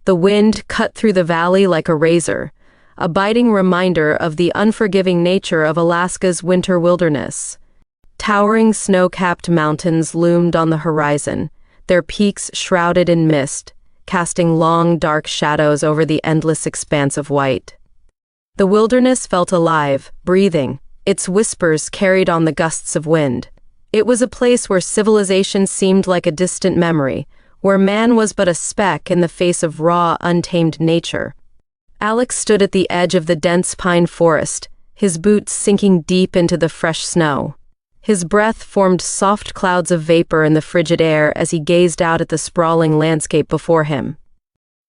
The wind cut through the valley like a razor, a biting reminder of the unforgiving nature of Alaska's winter wilderness. Towering snow-capped mountains loomed on the horizon, their peaks shrouded in mist, casting long, dark shadows over the endless expanse of white. The wilderness felt alive, breathing, its whispers carried on the gusts of wind. It was a place where civilization seemed like a distant memory, where man was but a speck in the face of raw, untamed nature. Alex stood at the edge of the dense pine forest, his boots sinking deep into the fresh snow. His breath formed soft clouds of vapor in the frigid air as he gazed out at the sprawling landscape before him.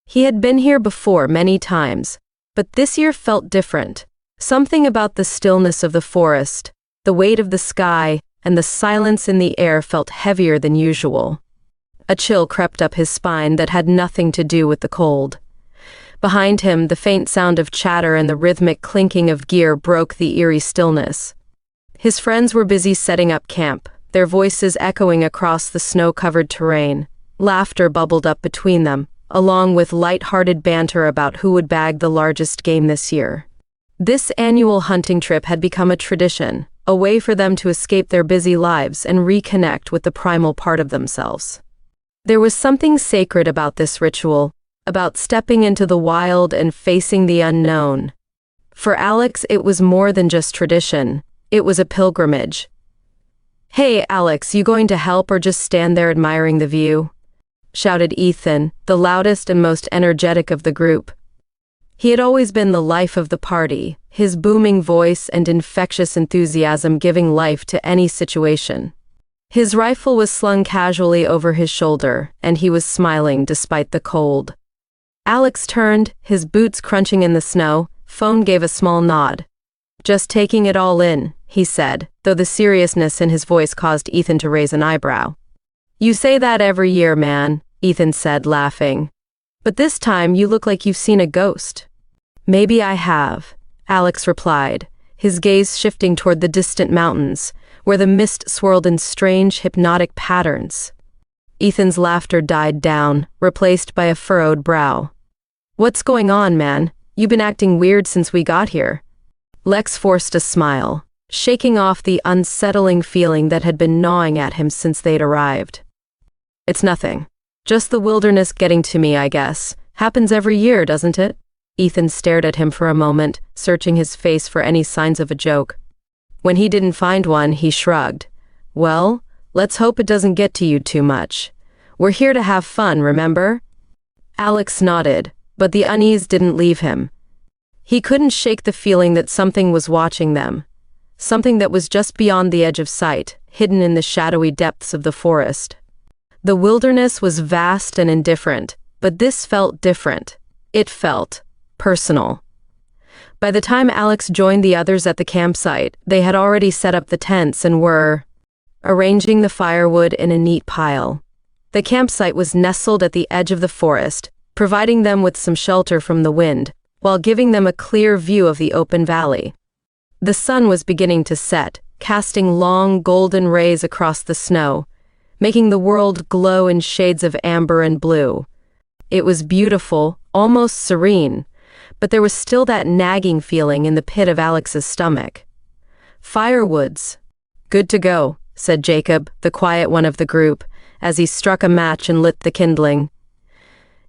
He had been here before many times, but this year felt different. Something about the stillness of the forest, the weight of the sky, and the silence in the air felt heavier than usual. A chill crept up his spine that had nothing to do with the cold. Behind him, the faint sound of chatter and the rhythmic clinking of gear broke the eerie stillness. His friends were busy setting up camp, their voices echoing across the snow-covered terrain. Laughter bubbled up between them, along with light-hearted banter about who would bag the largest game this year. This annual hunting trip had become a tradition, a way for them to escape their busy lives and reconnect with the primal part of themselves. There was something sacred about this ritual, about stepping into the wild and facing the unknown. For Alex, it was more than just tradition. It was a pilgrimage. "Hey, Alex, you going to help or just stand there admiring the view?" shouted Ethan, the loudest and most energetic of the group. He had always been the life of the party, his booming voice and infectious enthusiasm giving life to any situation. His rifle was slung casually over his shoulder, and he was smiling despite the cold. Alex turned, his boots crunching in the snow. Phone gave a small nod. "Just taking it all in," he said, though the seriousness in his voice caused Ethan to raise an eyebrow. "You say that every year, man," Ethan said, laughing. "But this time you look like you've seen a ghost." "Maybe I have," Alex replied, his gaze shifting toward the distant mountains, where the mist swirled in strange, hypnotic patterns. Ethan's laughter died down, replaced by a furrowed brow. "What's going on, man? You've been acting weird since we got here." Lex forced a smile, shaking off the unsettling feeling that had been gnawing at him since they'd arrived. "It's nothing. Just the wilderness getting to me, I guess. Happens every year, doesn't it?" Ethan stared at him for a moment, searching his face for any signs of a joke. When he didn't find one, he shrugged. "Well, let's hope it doesn't get to you too much. We're here to have fun, remember?" Alex nodded, but the unease didn't leave him. He couldn't shake the feeling that something was watching them, something that was just beyond the edge of sight, hidden in the shadowy depths of the forest. The wilderness was vast and indifferent, but this felt different. It felt personal. By the time Alex joined the others at the campsite, they had already set up the tents and were arranging the firewood in a neat pile. The campsite was nestled at the edge of the forest, providing them with some shelter from the wind, while giving them a clear view of the open valley. The sun was beginning to set, casting long golden rays across the snow, making the world glow in shades of amber and blue. It was beautiful, almost serene, but there was still that nagging feeling in the pit of Alex's stomach. "Firewoods. Good to go," said Jacob, the quiet one of the group, as he struck a match and lit the kindling.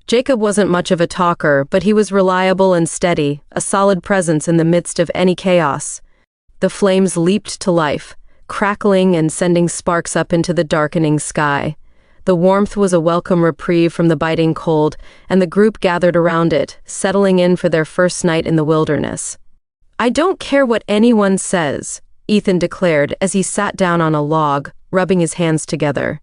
Jacob wasn't much of a talker, but he was reliable and steady, a solid presence in the midst of any chaos. The flames leaped to life, crackling and sending sparks up into the darkening sky. The warmth was a welcome reprieve from the biting cold, and the group gathered around it, settling in for their first night in the wilderness. "I don't care what anyone says," Ethan declared as he sat down on a log, rubbing his hands together.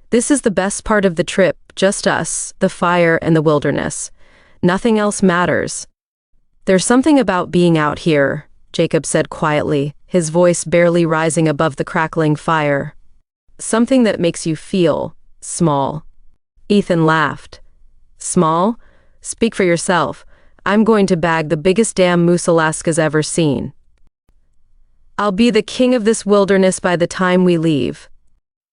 "This is the best part of the trip, just us, the fire, and the wilderness. Nothing else matters." "There's something about being out here," Jacob said quietly, his voice barely rising above the crackling fire. "Something that makes you feel small." Ethan laughed. "Small? Speak for yourself. I'm going to bag the biggest damn moose Alaska's ever seen. I'll be the king of this wilderness by the time we leave."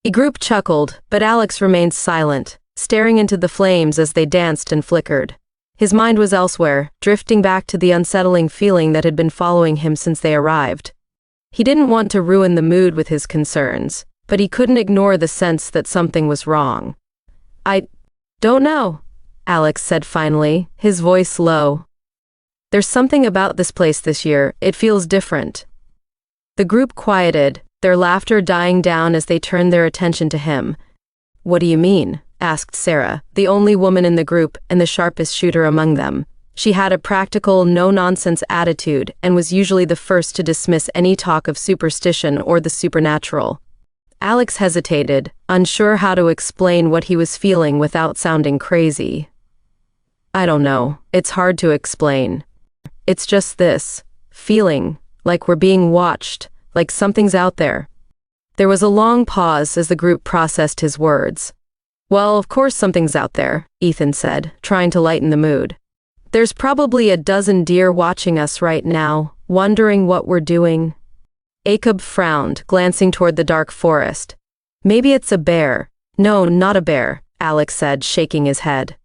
The group chuckled, but Alex remained silent, staring into the flames as they danced and flickered. His mind was elsewhere, drifting back to the unsettling feeling that had been following him since they arrived. He didn't want to ruin the mood with his concerns, but he couldn't ignore the sense that something was wrong. "I don't know," Alex said finally, his voice low. "There's something about this place this year, it feels different." The group quieted, their laughter dying down as they turned their attention to him. "What do you mean?" asked Sarah, the only woman in the group and the sharpest shooter among them. She had a practical, no-nonsense attitude and was usually the first to dismiss any talk of superstition or the supernatural. Alex hesitated, unsure how to explain what he was feeling without sounding crazy. "I don't know, it's hard to explain. It's just this feeling, like we're being watched, like something's out there." There was a long pause as the group processed his words. "Well, of course something's out there," Ethan said, trying to lighten the mood. "There's probably a dozen deer watching us right now, wondering what we're doing." Jacob frowned, glancing toward the dark forest. "Maybe it's a bear." "No, not a bear," Alex said, shaking his head.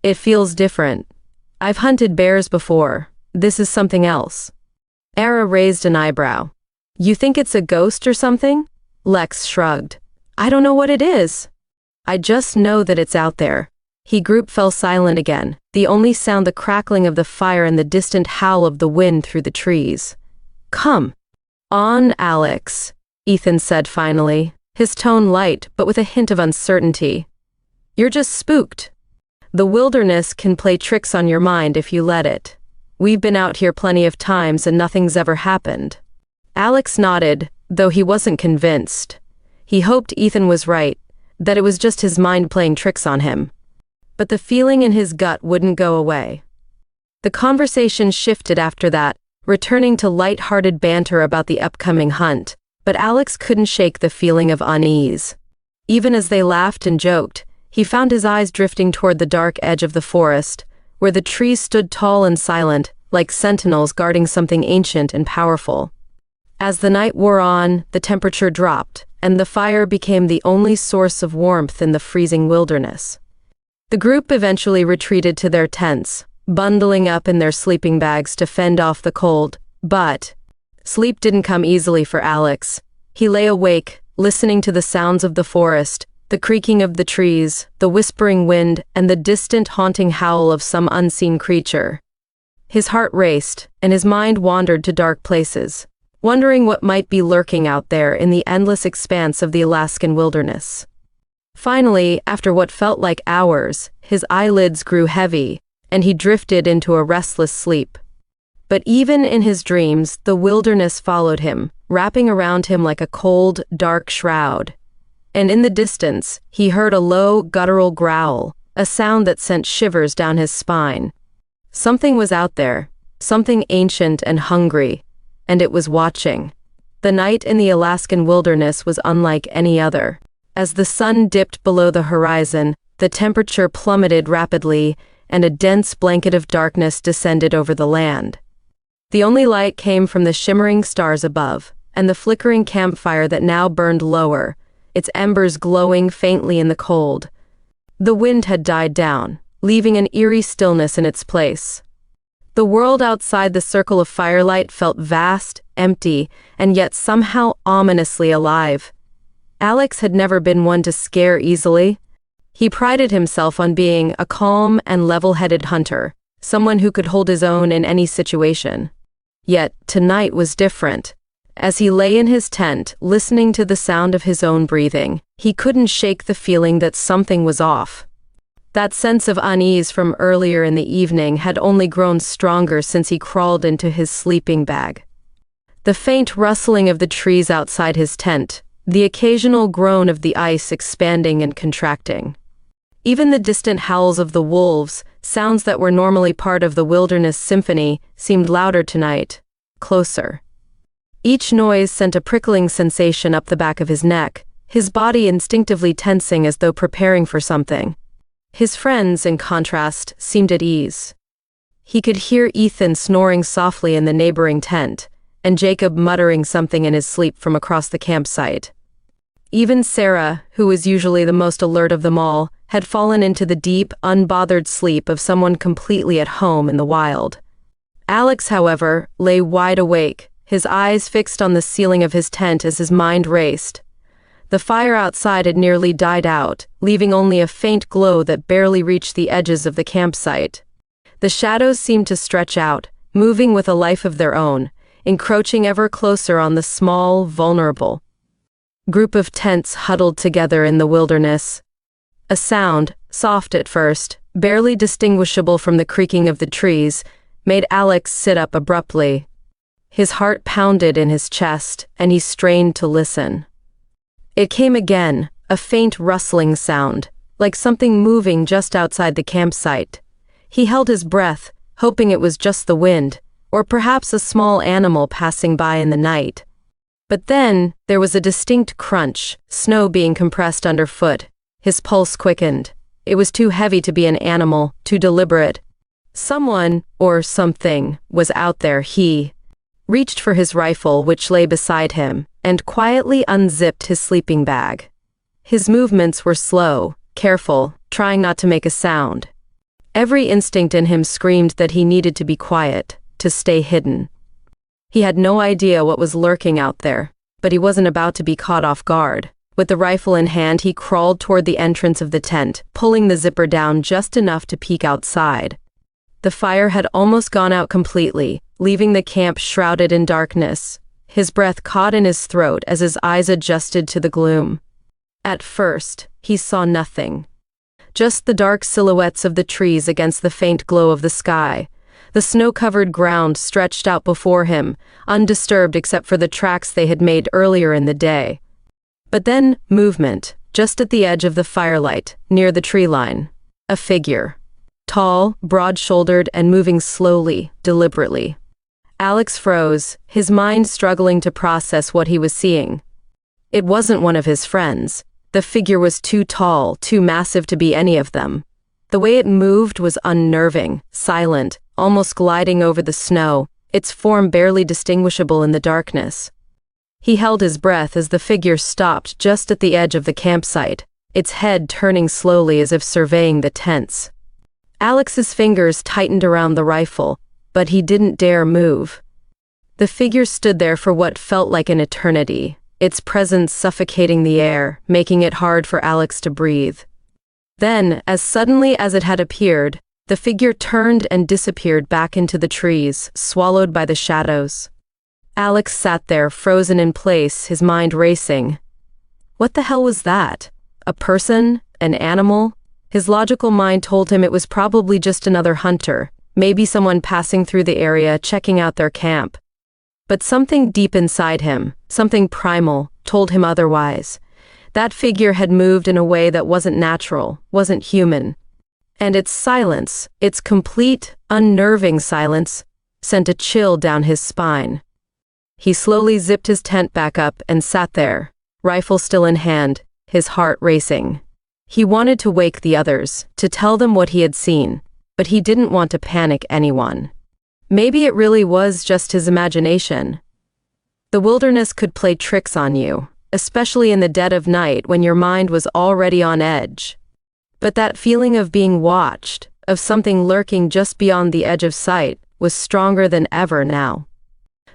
"It feels different. I've hunted bears before. This is something else." Era raised an eyebrow. "You think it's a ghost or something?" Lex shrugged. "I don't know what it is. I just know that it's out there." The group fell silent again, the only sound the crackling of the fire and the distant howl of the wind through the trees. "Come on, Alex," Ethan said finally, his tone light but with a hint of uncertainty. "You're just spooked. The wilderness can play tricks on your mind if you let it. We've been out here plenty of times and nothing's ever happened." Alex nodded, though he wasn't convinced. He hoped Ethan was right, that it was just his mind playing tricks on him. But the feeling in his gut wouldn't go away. The conversation shifted after that, returning to light-hearted banter about the upcoming hunt, but Alex couldn't shake the feeling of unease. Even as they laughed and joked, he found his eyes drifting toward the dark edge of the forest, where the trees stood tall and silent, like sentinels guarding something ancient and powerful. As the night wore on, the temperature dropped, and the fire became the only source of warmth in the freezing wilderness. The group eventually retreated to their tents, bundling up in their sleeping bags to fend off the cold, but sleep didn't come easily for Alex. He lay awake, listening to the sounds of the forest, the creaking of the trees, the whispering wind, and the distant haunting howl of some unseen creature. His heart raced, and his mind wandered to dark places, wondering what might be lurking out there in the endless expanse of the Alaskan wilderness. Finally, after what felt like hours, his eyelids grew heavy, and he drifted into a restless sleep. But even in his dreams, the wilderness followed him, wrapping around him like a cold, dark shroud. And in the distance, he heard a low, guttural growl, a sound that sent shivers down his spine. Something was out there, something ancient and hungry, and it was watching. The night in the Alaskan wilderness was unlike any other. As the sun dipped below the horizon, the temperature plummeted rapidly, and a dense blanket of darkness descended over the land. The only light came from the shimmering stars above, and the flickering campfire that now burned lower, its embers glowing faintly in the cold. The wind had died down, leaving an eerie stillness in its place. The world outside the circle of firelight felt vast, empty, and yet somehow ominously alive. Alex had never been one to scare easily. He prided himself on being a calm and level-headed hunter, someone who could hold his own in any situation. Yet, tonight was different. As he lay in his tent, listening to the sound of his own breathing, he couldn't shake the feeling that something was off. That sense of unease from earlier in the evening had only grown stronger since he crawled into his sleeping bag. The faint rustling of the trees outside his tent, the occasional groan of the ice expanding and contracting. Even the distant howls of the wolves, sounds that were normally part of the wilderness symphony, seemed louder tonight, closer. Each noise sent a prickling sensation up the back of his neck, his body instinctively tensing as though preparing for something. His friends, in contrast, seemed at ease. He could hear Ethan snoring softly in the neighboring tent, and Jacob muttering something in his sleep from across the campsite. Even Sarah, who was usually the most alert of them all, had fallen into the deep, unbothered sleep of someone completely at home in the wild. Alex, however, lay wide awake, his eyes fixed on the ceiling of his tent as his mind raced. The fire outside had nearly died out, leaving only a faint glow that barely reached the edges of the campsite. The shadows seemed to stretch out, moving with a life of their own, encroaching ever closer on the small, vulnerable group of tents huddled together in the wilderness. A sound, soft at first, barely distinguishable from the creaking of the trees, made Alex sit up abruptly. His heart pounded in his chest, and he strained to listen. It came again, a faint rustling sound, like something moving just outside the campsite. He held his breath, hoping it was just the wind, or perhaps a small animal passing by in the night. But then, there was a distinct crunch, snow being compressed underfoot. His pulse quickened. It was too heavy to be an animal, too deliberate. Someone, or something, was out there. He reached for his rifle, which lay beside him, and quietly unzipped his sleeping bag. His movements were slow, careful, trying not to make a sound. Every instinct in him screamed that he needed to be quiet, to stay hidden. He had no idea what was lurking out there, but he wasn't about to be caught off guard. With the rifle in hand, he crawled toward the entrance of the tent, pulling the zipper down just enough to peek outside. The fire had almost gone out completely, leaving the camp shrouded in darkness. His breath caught in his throat as his eyes adjusted to the gloom. At first, he saw nothing. Just the dark silhouettes of the trees against the faint glow of the sky. The snow-covered ground stretched out before him, undisturbed except for the tracks they had made earlier in the day. But then, movement, just at the edge of the firelight, near the tree line. A figure. Tall, broad-shouldered, and moving slowly, deliberately. Alex froze, his mind struggling to process what he was seeing. It wasn't one of his friends. The figure was too tall, too massive to be any of them. The way it moved was unnerving, silent, almost gliding over the snow, its form barely distinguishable in the darkness. He held his breath as the figure stopped just at the edge of the campsite, its head turning slowly as if surveying the tents. Alex's fingers tightened around the rifle, but he didn't dare move. The figure stood there for what felt like an eternity, its presence suffocating the air, making it hard for Alex to breathe. Then, as suddenly as it had appeared, the figure turned and disappeared back into the trees, swallowed by the shadows. Alex sat there, frozen in place, his mind racing. What the hell was that? A person? An animal? His logical mind told him it was probably just another hunter, maybe someone passing through the area, checking out their camp. But something deep inside him, something primal, told him otherwise. That figure had moved in a way that wasn't natural, wasn't human. And its silence, its complete, unnerving silence, sent a chill down his spine. He slowly zipped his tent back up and sat there, rifle still in hand, his heart racing. He wanted to wake the others, to tell them what he had seen, but he didn't want to panic anyone. Maybe it really was just his imagination. The wilderness could play tricks on you, especially in the dead of night when your mind was already on edge. But that feeling of being watched, of something lurking just beyond the edge of sight, was stronger than ever now.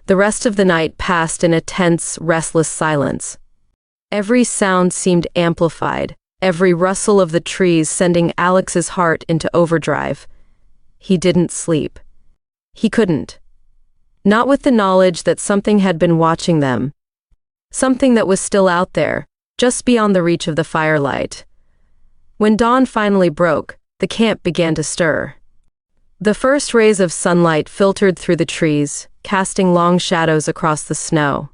The rest of the night passed in a tense, restless silence. Every sound seemed amplified, every rustle of the trees sending Alex's heart into overdrive. He didn't sleep. He couldn't. Not with the knowledge that something had been watching them. Something that was still out there, just beyond the reach of the firelight. When dawn finally broke, the camp began to stir. The first rays of sunlight filtered through the trees, casting long shadows across the snow.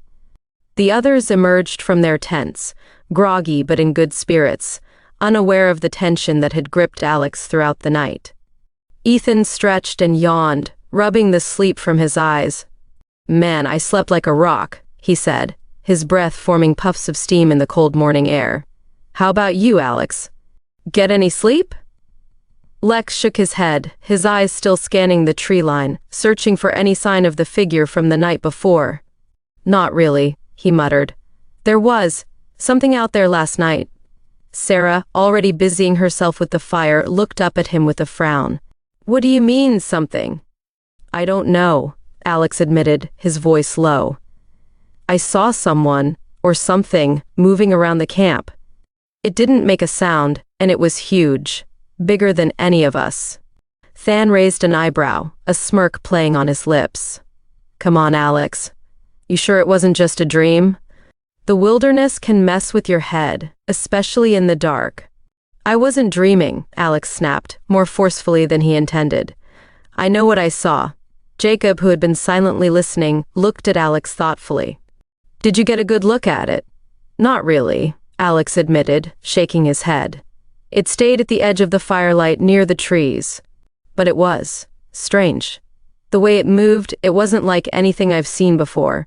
The others emerged from their tents, groggy but in good spirits, unaware of the tension that had gripped Alex throughout the night. Ethan stretched and yawned, rubbing the sleep from his eyes. "Man, I slept like a rock," he said, his breath forming puffs of steam in the cold morning air. "How about you, Alex? Get any sleep?" Lex shook his head, his eyes still scanning the tree line, searching for any sign of the figure from the night before. "Not really," he muttered. "There was something out there last night. Sarah, already busying herself with the fire, looked up at him with a frown. "What do you mean, something?" "I don't know," Alex admitted, his voice low. "I saw someone, or something, moving around the camp. It didn't make a sound, and it was huge, bigger than any of us." Than raised an eyebrow, a smirk playing on his lips. "Come on, Alex. You sure it wasn't just a dream? The wilderness can mess with your head, especially in the dark." "I wasn't dreaming," Alex snapped, more forcefully than he intended. "I know what I saw." Jacob, who had been silently listening, looked at Alex thoughtfully. "Did you get a good look at it?" "Not really," Alex admitted, shaking his head. "It stayed at the edge of the firelight near the trees. But it was strange. The way it moved, it wasn't like anything I've seen before."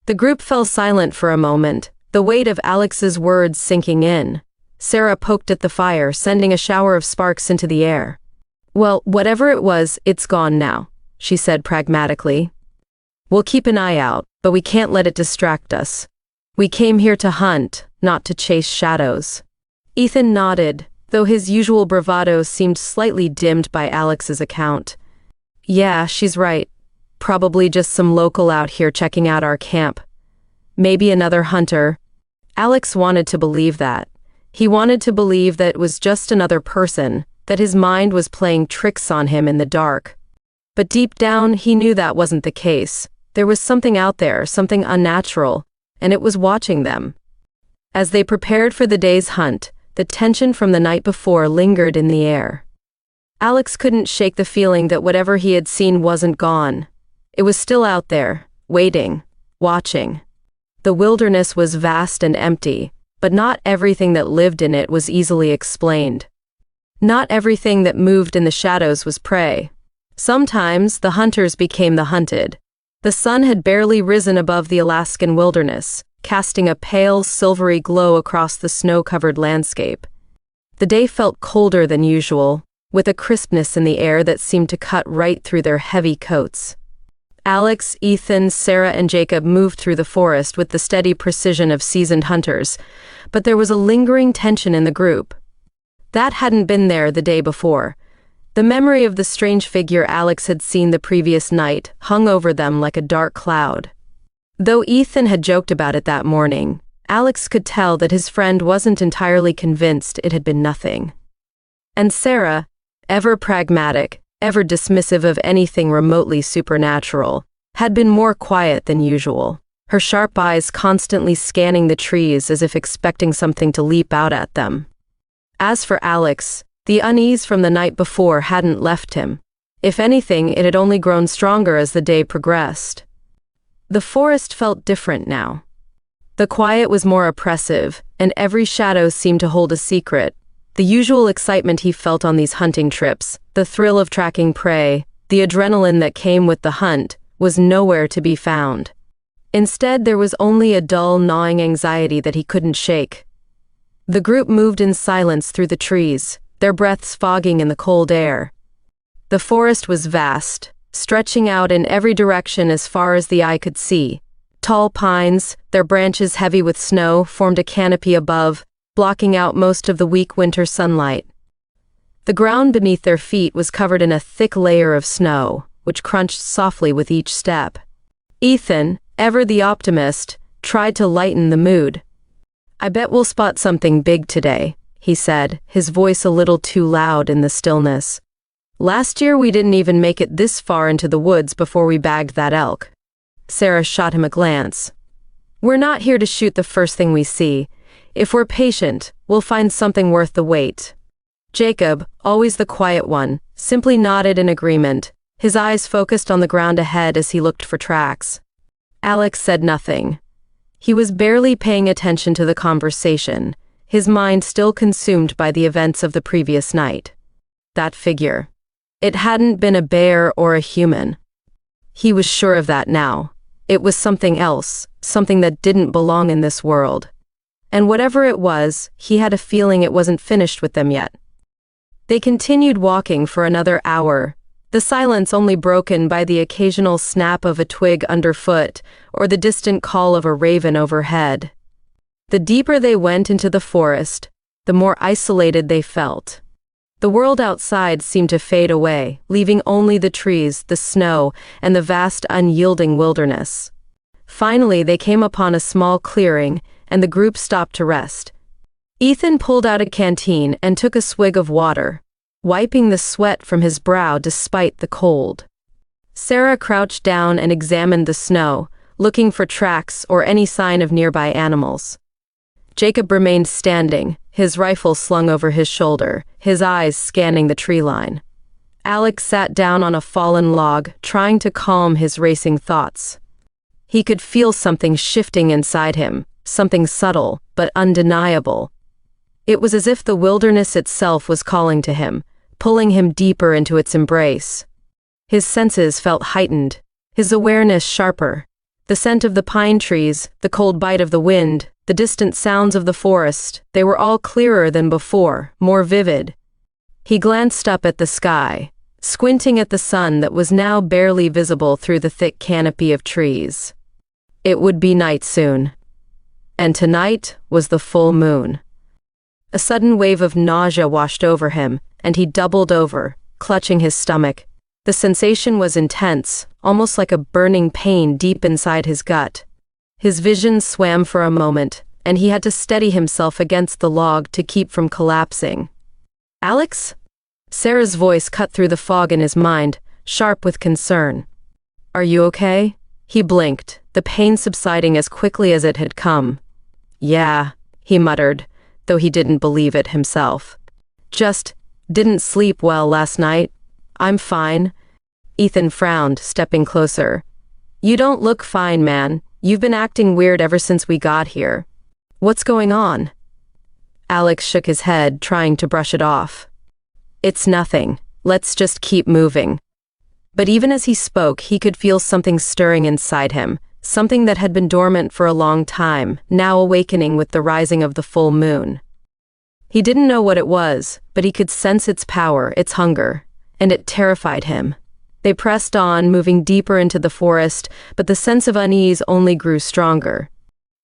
The group fell silent for a moment, the weight of Alex's words sinking in. Sarah poked at the fire, sending a shower of sparks into the air. "Well, whatever it was, it's gone now," she said pragmatically. "We'll keep an eye out, but we can't let it distract us. We came here to hunt, not to chase shadows." Ethan nodded, though his usual bravado seemed slightly dimmed by Alex's account. "Yeah, she's right. Probably just some local out here checking out our camp. Maybe another hunter." Alex wanted to believe that. He wanted to believe that it was just another person, that his mind was playing tricks on him in the dark. But deep down, he knew that wasn't the case. There was something out there, something unnatural, and it was watching them. As they prepared for the day's hunt, the tension from the night before lingered in the air. Alex couldn't shake the feeling that whatever he had seen wasn't gone. It was still out there, waiting, watching. The wilderness was vast and empty, but not everything that lived in it was easily explained. Not everything that moved in the shadows was prey. Sometimes the hunters became the hunted. The sun had barely risen above the Alaskan wilderness, casting a pale, silvery glow across the snow-covered landscape. The day felt colder than usual, with a crispness in the air that seemed to cut right through their heavy coats. Alex, Ethan, Sarah, and Jacob moved through the forest with the steady precision of seasoned hunters, but there was a lingering tension in the group. That hadn't been there the day before. The memory of the strange figure Alex had seen the previous night hung over them like a dark cloud. Though Ethan had joked about it that morning, Alex could tell that his friend wasn't entirely convinced it had been nothing. And Sarah, ever pragmatic, ever dismissive of anything remotely supernatural, had been more quiet than usual, her sharp eyes constantly scanning the trees as if expecting something to leap out at them. As for Alex, the unease from the night before hadn't left him. If anything, it had only grown stronger as the day progressed. The forest felt different now. The quiet was more oppressive, and every shadow seemed to hold a secret. The usual excitement he felt on these hunting trips, the thrill of tracking prey, the adrenaline that came with the hunt, was nowhere to be found. Instead, there was only a dull, gnawing anxiety that he couldn't shake. The group moved in silence through the trees, their breaths fogging in the cold air. The forest was vast, stretching out in every direction as far as the eye could see. Tall pines, their branches heavy with snow, formed a canopy above, blocking out most of the weak winter sunlight. The ground beneath their feet was covered in a thick layer of snow, which crunched softly with each step. Ethan, ever the optimist, tried to lighten the mood. "I bet we'll spot something big today," he said, his voice a little too loud in the stillness. "Last year we didn't even make it this far into the woods before we bagged that elk." Sarah shot him a glance. "We're not here to shoot the first thing we see. If we're patient, we'll find something worth the wait." Jacob, always the quiet one, simply nodded in agreement, his eyes focused on the ground ahead as he looked for tracks. Alex said nothing. He was barely paying attention to the conversation, his mind still consumed by the events of the previous night. That figure. It hadn't been a bear or a human. He was sure of that now. It was something else, something that didn't belong in this world. And whatever it was, he had a feeling it wasn't finished with them yet. They continued walking for another hour, the silence only broken by the occasional snap of a twig underfoot or the distant call of a raven overhead. The deeper they went into the forest, the more isolated they felt. The world outside seemed to fade away, leaving only the trees, the snow, and the vast unyielding wilderness. Finally, they came upon a small clearing, and the group stopped to rest. Ethan pulled out a canteen and took a swig of water, wiping the sweat from his brow despite the cold. Sarah crouched down and examined the snow, looking for tracks or any sign of nearby animals. Jacob remained standing, his rifle slung over his shoulder, his eyes scanning the tree line. Alex sat down on a fallen log, trying to calm his racing thoughts. He could feel something shifting inside him, something subtle but undeniable. It was as if the wilderness itself was calling to him, pulling him deeper into its embrace. His senses felt heightened, his awareness sharper. The scent of the pine trees, the cold bite of the wind, the distant sounds of the forest, they were all clearer than before, more vivid. He glanced up at the sky, squinting at the sun that was now barely visible through the thick canopy of trees. It would be night soon. And tonight was the full moon. A sudden wave of nausea washed over him, and he doubled over, clutching his stomach. The sensation was intense, almost like a burning pain deep inside his gut. His vision swam for a moment, and he had to steady himself against the log to keep from collapsing. "Alex?" Sarah's voice cut through the fog in his mind, sharp with concern. "Are you okay?" He blinked, the pain subsiding as quickly as it had come. "Yeah," he muttered, though he didn't believe it himself. "Just didn't sleep well last night. I'm fine." Ethan frowned, stepping closer. "You don't look fine, man. You've been acting weird ever since we got here. What's going on?" Alex shook his head, trying to brush it off. "It's nothing. Let's just keep moving." But even as he spoke, he could feel something stirring inside him, something that had been dormant for a long time, now awakening with the rising of the full moon. He didn't know what it was, but he could sense its power, its hunger, and it terrified him. They pressed on, moving deeper into the forest, but the sense of unease only grew stronger.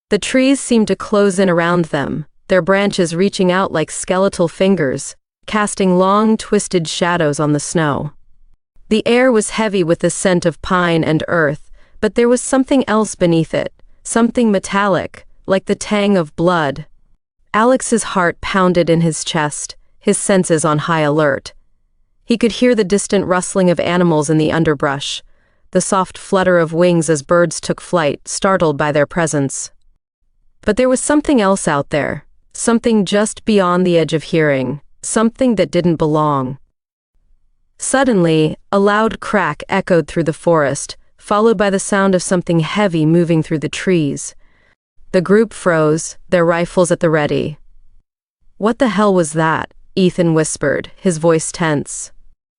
The trees seemed to close in around them, their branches reaching out like skeletal fingers, casting long, twisted shadows on the snow. The air was heavy with the scent of pine and earth, but there was something else beneath it, something metallic, like the tang of blood. Alex's heart pounded in his chest, his senses on high alert. He could hear the distant rustling of animals in the underbrush, the soft flutter of wings as birds took flight, startled by their presence. But there was something else out there, something just beyond the edge of hearing, something that didn't belong. Suddenly, a loud crack echoed through the forest, followed by the sound of something heavy moving through the trees. The group froze, their rifles at the ready. "What the hell was that?" Ethan whispered, his voice tense.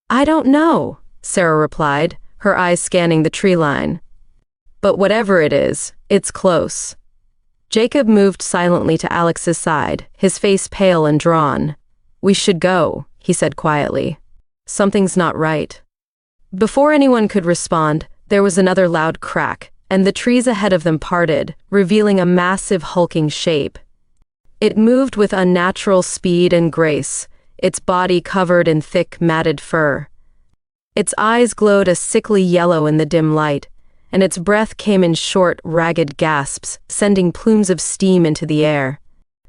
"I don't know," Sarah replied, her eyes scanning the tree line. "But whatever it is, it's close." Jacob moved silently to Alex's side, his face pale and drawn. "We should go," he said quietly. "Something's not right." Before anyone could respond, there was another loud crack, and the trees ahead of them parted, revealing a massive hulking shape. It moved with unnatural speed and grace, its body covered in thick, matted fur. Its eyes glowed a sickly yellow in the dim light, and its breath came in short, ragged gasps, sending plumes of steam into the air.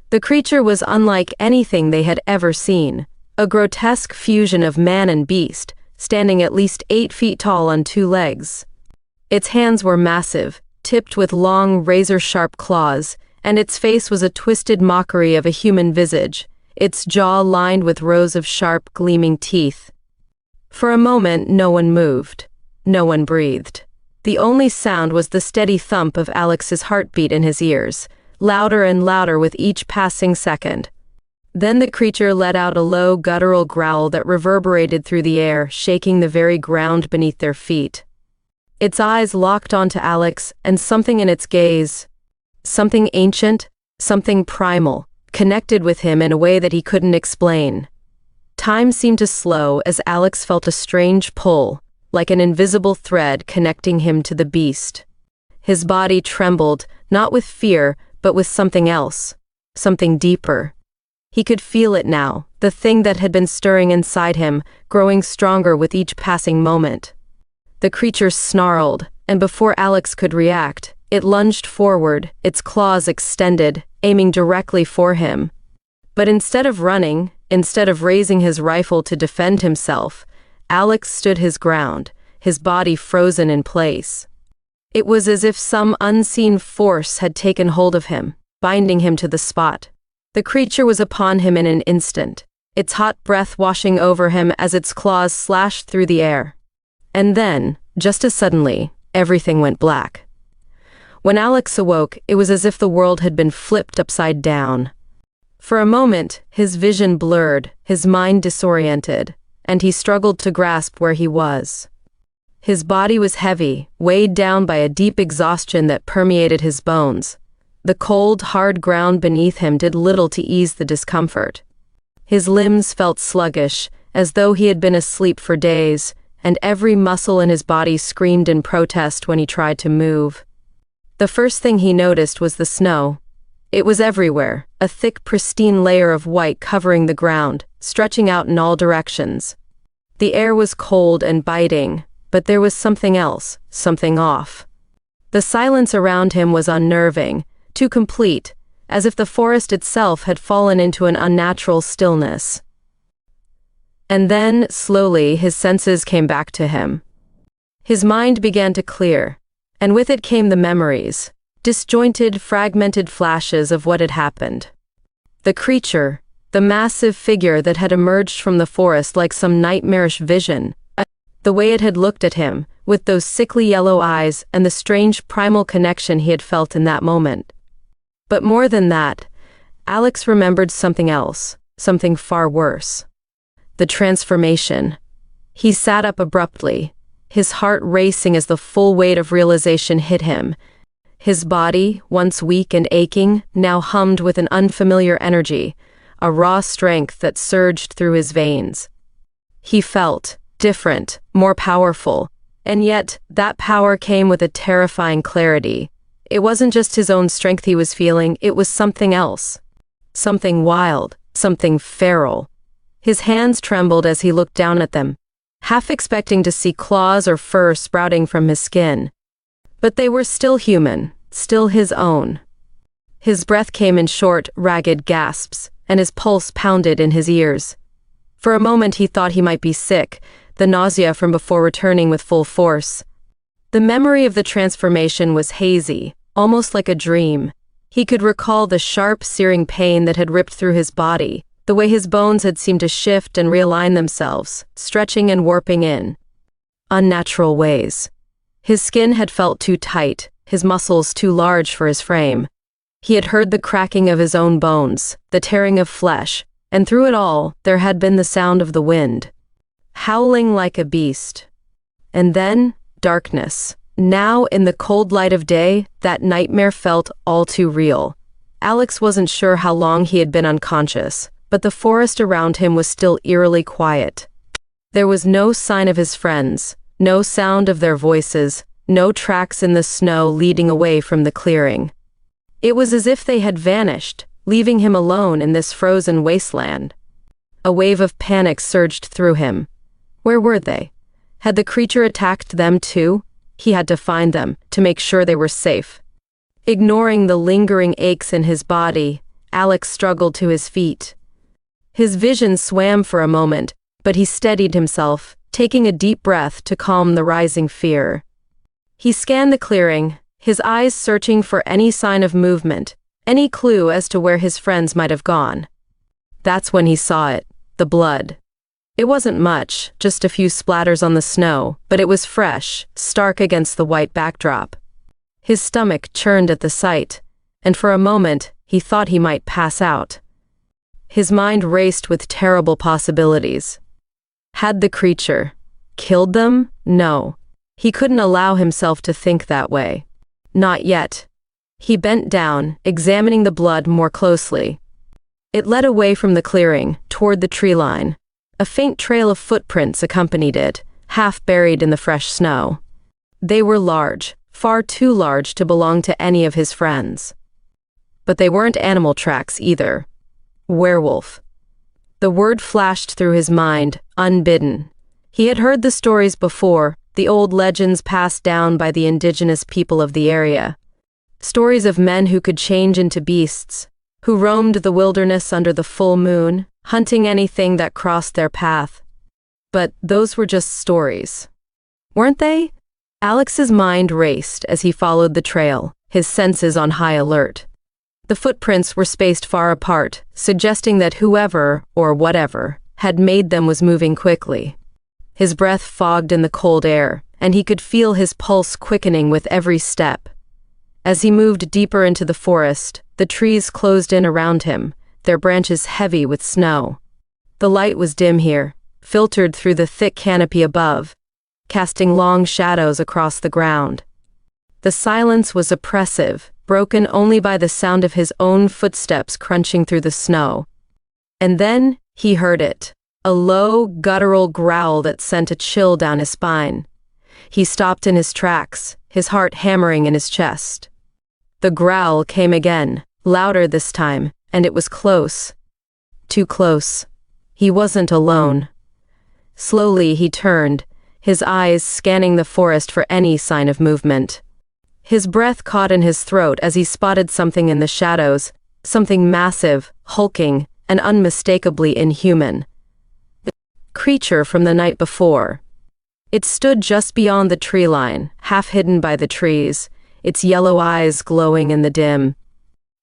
The creature was unlike anything they had ever seen, a grotesque fusion of man and beast, standing at least 8 feet tall on 2 legs. Its hands were massive, tipped with long, razor-sharp claws, and its face was a twisted mockery of a human visage, its jaw lined with rows of sharp, gleaming teeth. For a moment, no one moved. No one breathed. The only sound was the steady thump of Alex's heartbeat in his ears, louder and louder with each passing second. Then the creature let out a low, guttural growl that reverberated through the air, shaking the very ground beneath their feet. Its eyes locked onto Alex, and something in its gaze, something ancient, something primal, connected with him in a way that he couldn't explain. Time seemed to slow as Alex felt a strange pull, like an invisible thread connecting him to the beast. His body trembled, not with fear, but with something else, something deeper. He could feel it now, the thing that had been stirring inside him, growing stronger with each passing moment. The creature snarled, and before Alex could react, it lunged forward, its claws extended, aiming directly for him. But instead of running, instead of raising his rifle to defend himself, Alex stood his ground, his body frozen in place. It was as if some unseen force had taken hold of him, binding him to the spot. The creature was upon him in an instant, its hot breath washing over him as its claws slashed through the air. And then, just as suddenly, everything went black. When Alex awoke, it was as if the world had been flipped upside down. For a moment, his vision blurred, his mind disoriented, and he struggled to grasp where he was. His body was heavy, weighed down by a deep exhaustion that permeated his bones. The cold, hard ground beneath him did little to ease the discomfort. His limbs felt sluggish, as though he had been asleep for days, and every muscle in his body screamed in protest when he tried to move. The first thing he noticed was the snow. It was everywhere, a thick, pristine layer of white covering the ground, stretching out in all directions. The air was cold and biting, but there was something else, something off. The silence around him was unnerving, too complete, as if the forest itself had fallen into an unnatural stillness. And then, slowly, his senses came back to him. His mind began to clear, and with it came the memories, disjointed, fragmented flashes of what had happened. The creature, the massive figure that had emerged from the forest like some nightmarish vision, the way it had looked at him, with those sickly yellow eyes and the strange primal connection he had felt in that moment. But more than that, Alex remembered something else, something far worse. The transformation. He sat up abruptly, his heart racing as the full weight of realization hit him. His body, once weak and aching, now hummed with an unfamiliar energy, a raw strength that surged through his veins. He felt different, more powerful, and yet that power came with a terrifying clarity. It wasn't just his own strength he was feeling, it was something else. Something wild, something feral. His hands trembled as he looked down at them, half expecting to see claws or fur sprouting from his skin. But they were still human, still his own. His breath came in short, ragged gasps, and his pulse pounded in his ears. For a moment he thought he might be sick, the nausea from before returning with full force. The memory of the transformation was hazy, almost like a dream. He could recall the sharp, searing pain that had ripped through his body, the way his bones had seemed to shift and realign themselves, stretching and warping in unnatural ways. His skin had felt too tight, his muscles too large for his frame. He had heard the cracking of his own bones, the tearing of flesh, and through it all, there had been the sound of the wind, howling like a beast. And then, darkness. Now, in the cold light of day, that nightmare felt all too real. Alex wasn't sure how long he had been unconscious, but the forest around him was still eerily quiet. There was no sign of his friends, no sound of their voices, no tracks in the snow leading away from the clearing. It was as if they had vanished, leaving him alone in this frozen wasteland. A wave of panic surged through him. Where were they? Had the creature attacked them too? He had to find them, to make sure they were safe. Ignoring the lingering aches in his body, Alex struggled to his feet. His vision swam for a moment, but he steadied himself, taking a deep breath to calm the rising fear. He scanned the clearing, his eyes searching for any sign of movement, any clue as to where his friends might have gone. That's when he saw it, the blood. It wasn't much, just a few splatters on the snow, but it was fresh, stark against the white backdrop. His stomach churned at the sight, and for a moment, he thought he might pass out. His mind raced with terrible possibilities. Had the creature killed them? No. He couldn't allow himself to think that way. Not yet. He bent down, examining the blood more closely. It led away from the clearing, toward the tree line. A faint trail of footprints accompanied it, half buried in the fresh snow. They were large, far too large to belong to any of his friends. But they weren't animal tracks either. Werewolf. The word flashed through his mind, unbidden. He had heard the stories before, the old legends passed down by the indigenous people of the area. Stories of men who could change into beasts, who roamed the wilderness under the full moon, hunting anything that crossed their path. But those were just stories. Weren't they? Alex's mind raced as he followed the trail, his senses on high alert. The footprints were spaced far apart, suggesting that whoever, or whatever, had made them was moving quickly. His breath fogged in the cold air, and he could feel his pulse quickening with every step. As he moved deeper into the forest, the trees closed in around him, their branches heavy with snow. The light was dim here, filtered through the thick canopy above, casting long shadows across the ground. The silence was oppressive, broken only by the sound of his own footsteps crunching through the snow. And then he heard it, a low, guttural growl that sent a chill down his spine. He stopped in his tracks, his heart hammering in his chest. The growl came again, louder this time, and it was close. Too close. He wasn't alone. Slowly he turned, his eyes scanning the forest for any sign of movement. His breath caught in his throat as he spotted something in the shadows, something massive, hulking, and unmistakably inhuman. The creature from the night before. It stood just beyond the tree line, half hidden by the trees, its yellow eyes glowing in the dim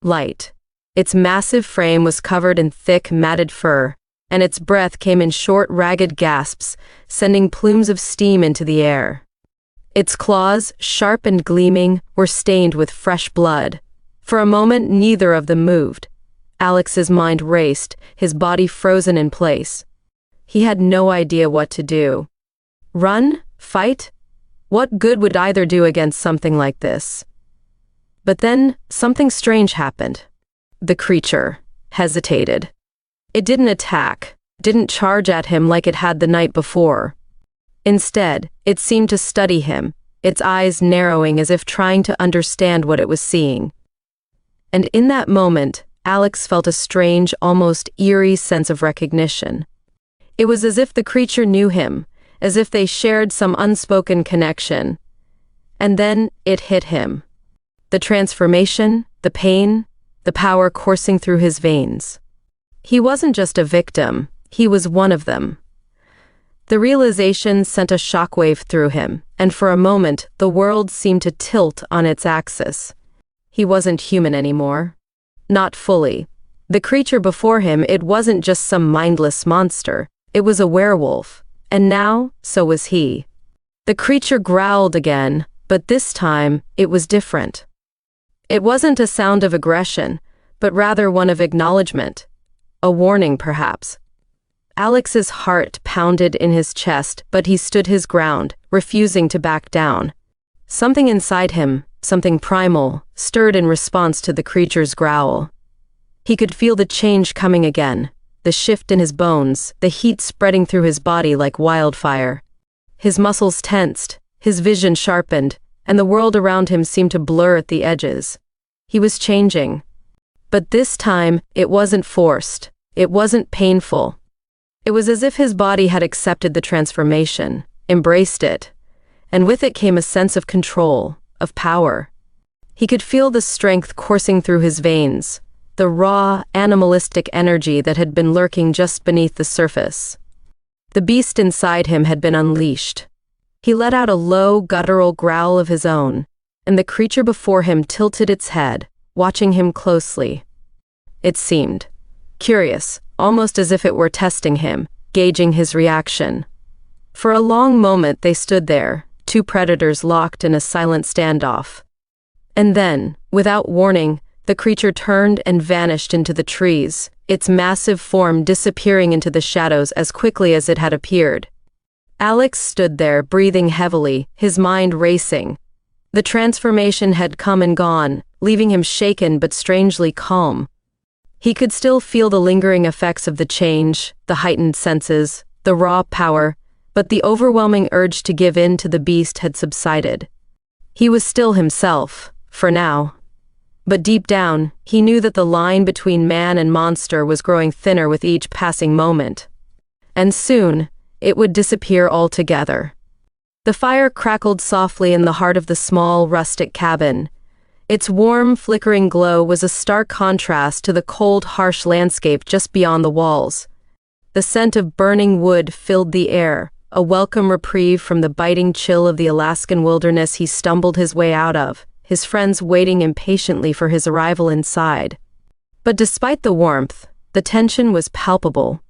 light. Its massive frame was covered in thick, matted fur, and its breath came in short, ragged gasps, sending plumes of steam into the air. Its claws, sharp and gleaming, were stained with fresh blood. For a moment, neither of them moved. Alex's mind raced, his body frozen in place. He had no idea what to do. Run? Fight? What good would either do against something like this? But then, something strange happened. The creature hesitated. It didn't attack, didn't charge at him like it had the night before. Instead, it seemed to study him, its eyes narrowing as if trying to understand what it was seeing. And in that moment, Alex felt a strange, almost eerie sense of recognition. It was as if the creature knew him, as if they shared some unspoken connection. And then it hit him. The transformation, the pain, the power coursing through his veins. He wasn't just a victim, he was one of them. The realization sent a shockwave through him, and for a moment, the world seemed to tilt on its axis. He wasn't human anymore. Not fully. The creature before him, it wasn't just some mindless monster, it was a werewolf, and now, so was he. The creature growled again, but this time, it was different. It wasn't a sound of aggression, but rather one of acknowledgement. A warning, perhaps. Alex's heart pounded in his chest, but he stood his ground, refusing to back down. Something inside him, something primal, stirred in response to the creature's growl. He could feel the change coming again, the shift in his bones, the heat spreading through his body like wildfire. His muscles tensed, his vision sharpened, and the world around him seemed to blur at the edges. He was changing. But this time, it wasn't forced. It wasn't painful. It was as if his body had accepted the transformation, embraced it, and with it came a sense of control, of power. He could feel the strength coursing through his veins, the raw, animalistic energy that had been lurking just beneath the surface. The beast inside him had been unleashed. He let out a low, guttural growl of his own, and the creature before him tilted its head, watching him closely. It seemed curious, almost as if it were testing him, gauging his reaction. For a long moment they stood there, two predators locked in a silent standoff. And then, without warning, the creature turned and vanished into the trees, its massive form disappearing into the shadows as quickly as it had appeared. Alex stood there, breathing heavily, his mind racing. The transformation had come and gone, leaving him shaken but strangely calm. He could still feel the lingering effects of the change, the heightened senses, the raw power, but the overwhelming urge to give in to the beast had subsided. He was still himself, for now. But deep down, he knew that the line between man and monster was growing thinner with each passing moment. And soon, it would disappear altogether. The fire crackled softly in the heart of the small, rustic cabin. Its warm, flickering glow was a stark contrast to the cold, harsh landscape just beyond the walls. The scent of burning wood filled the air, a welcome reprieve from the biting chill of the Alaskan wilderness he stumbled his way out of, his friends waiting impatiently for his arrival inside. But despite the warmth, the tension was palpable.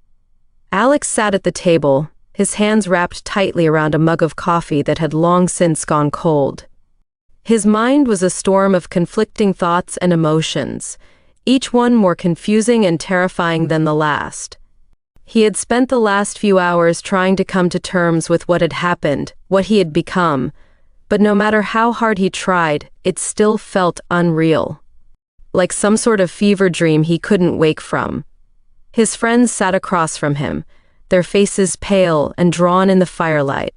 Alex sat at the table, his hands wrapped tightly around a mug of coffee that had long since gone cold. His mind was a storm of conflicting thoughts and emotions, each one more confusing and terrifying than the last. He had spent the last few hours trying to come to terms with what had happened, what he had become, but no matter how hard he tried, it still felt unreal. Like some sort of fever dream he couldn't wake from. His friends sat across from him, their faces pale and drawn in the firelight.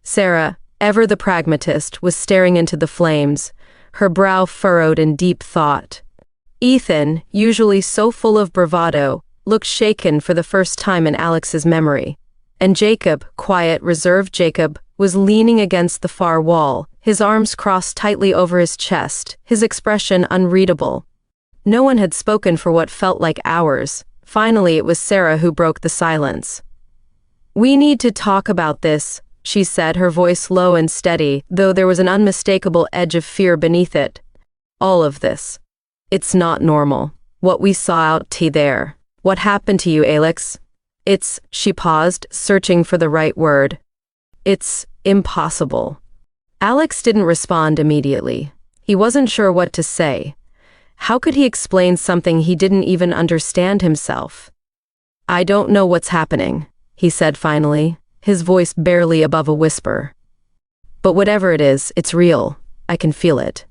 Sarah, ever the pragmatist, was staring into the flames, her brow furrowed in deep thought. Ethan, usually so full of bravado, looked shaken for the first time in Alex's memory. And Jacob, quiet, reserved Jacob, was leaning against the far wall, his arms crossed tightly over his chest, his expression unreadable. No one had spoken for what felt like hours. Finally, it was Sarah who broke the silence. "We need to talk about this," she said, her voice low and steady, though there was an unmistakable edge of fear beneath it. "All of this. It's not normal. What we saw out there. What happened to you, Alex? She paused, searching for the right word. "It's impossible." Alex didn't respond immediately. He wasn't sure what to say. How could he explain something he didn't even understand himself? "I don't know what's happening," he said finally, his voice barely above a whisper. "But whatever it is, it's real. I can feel it."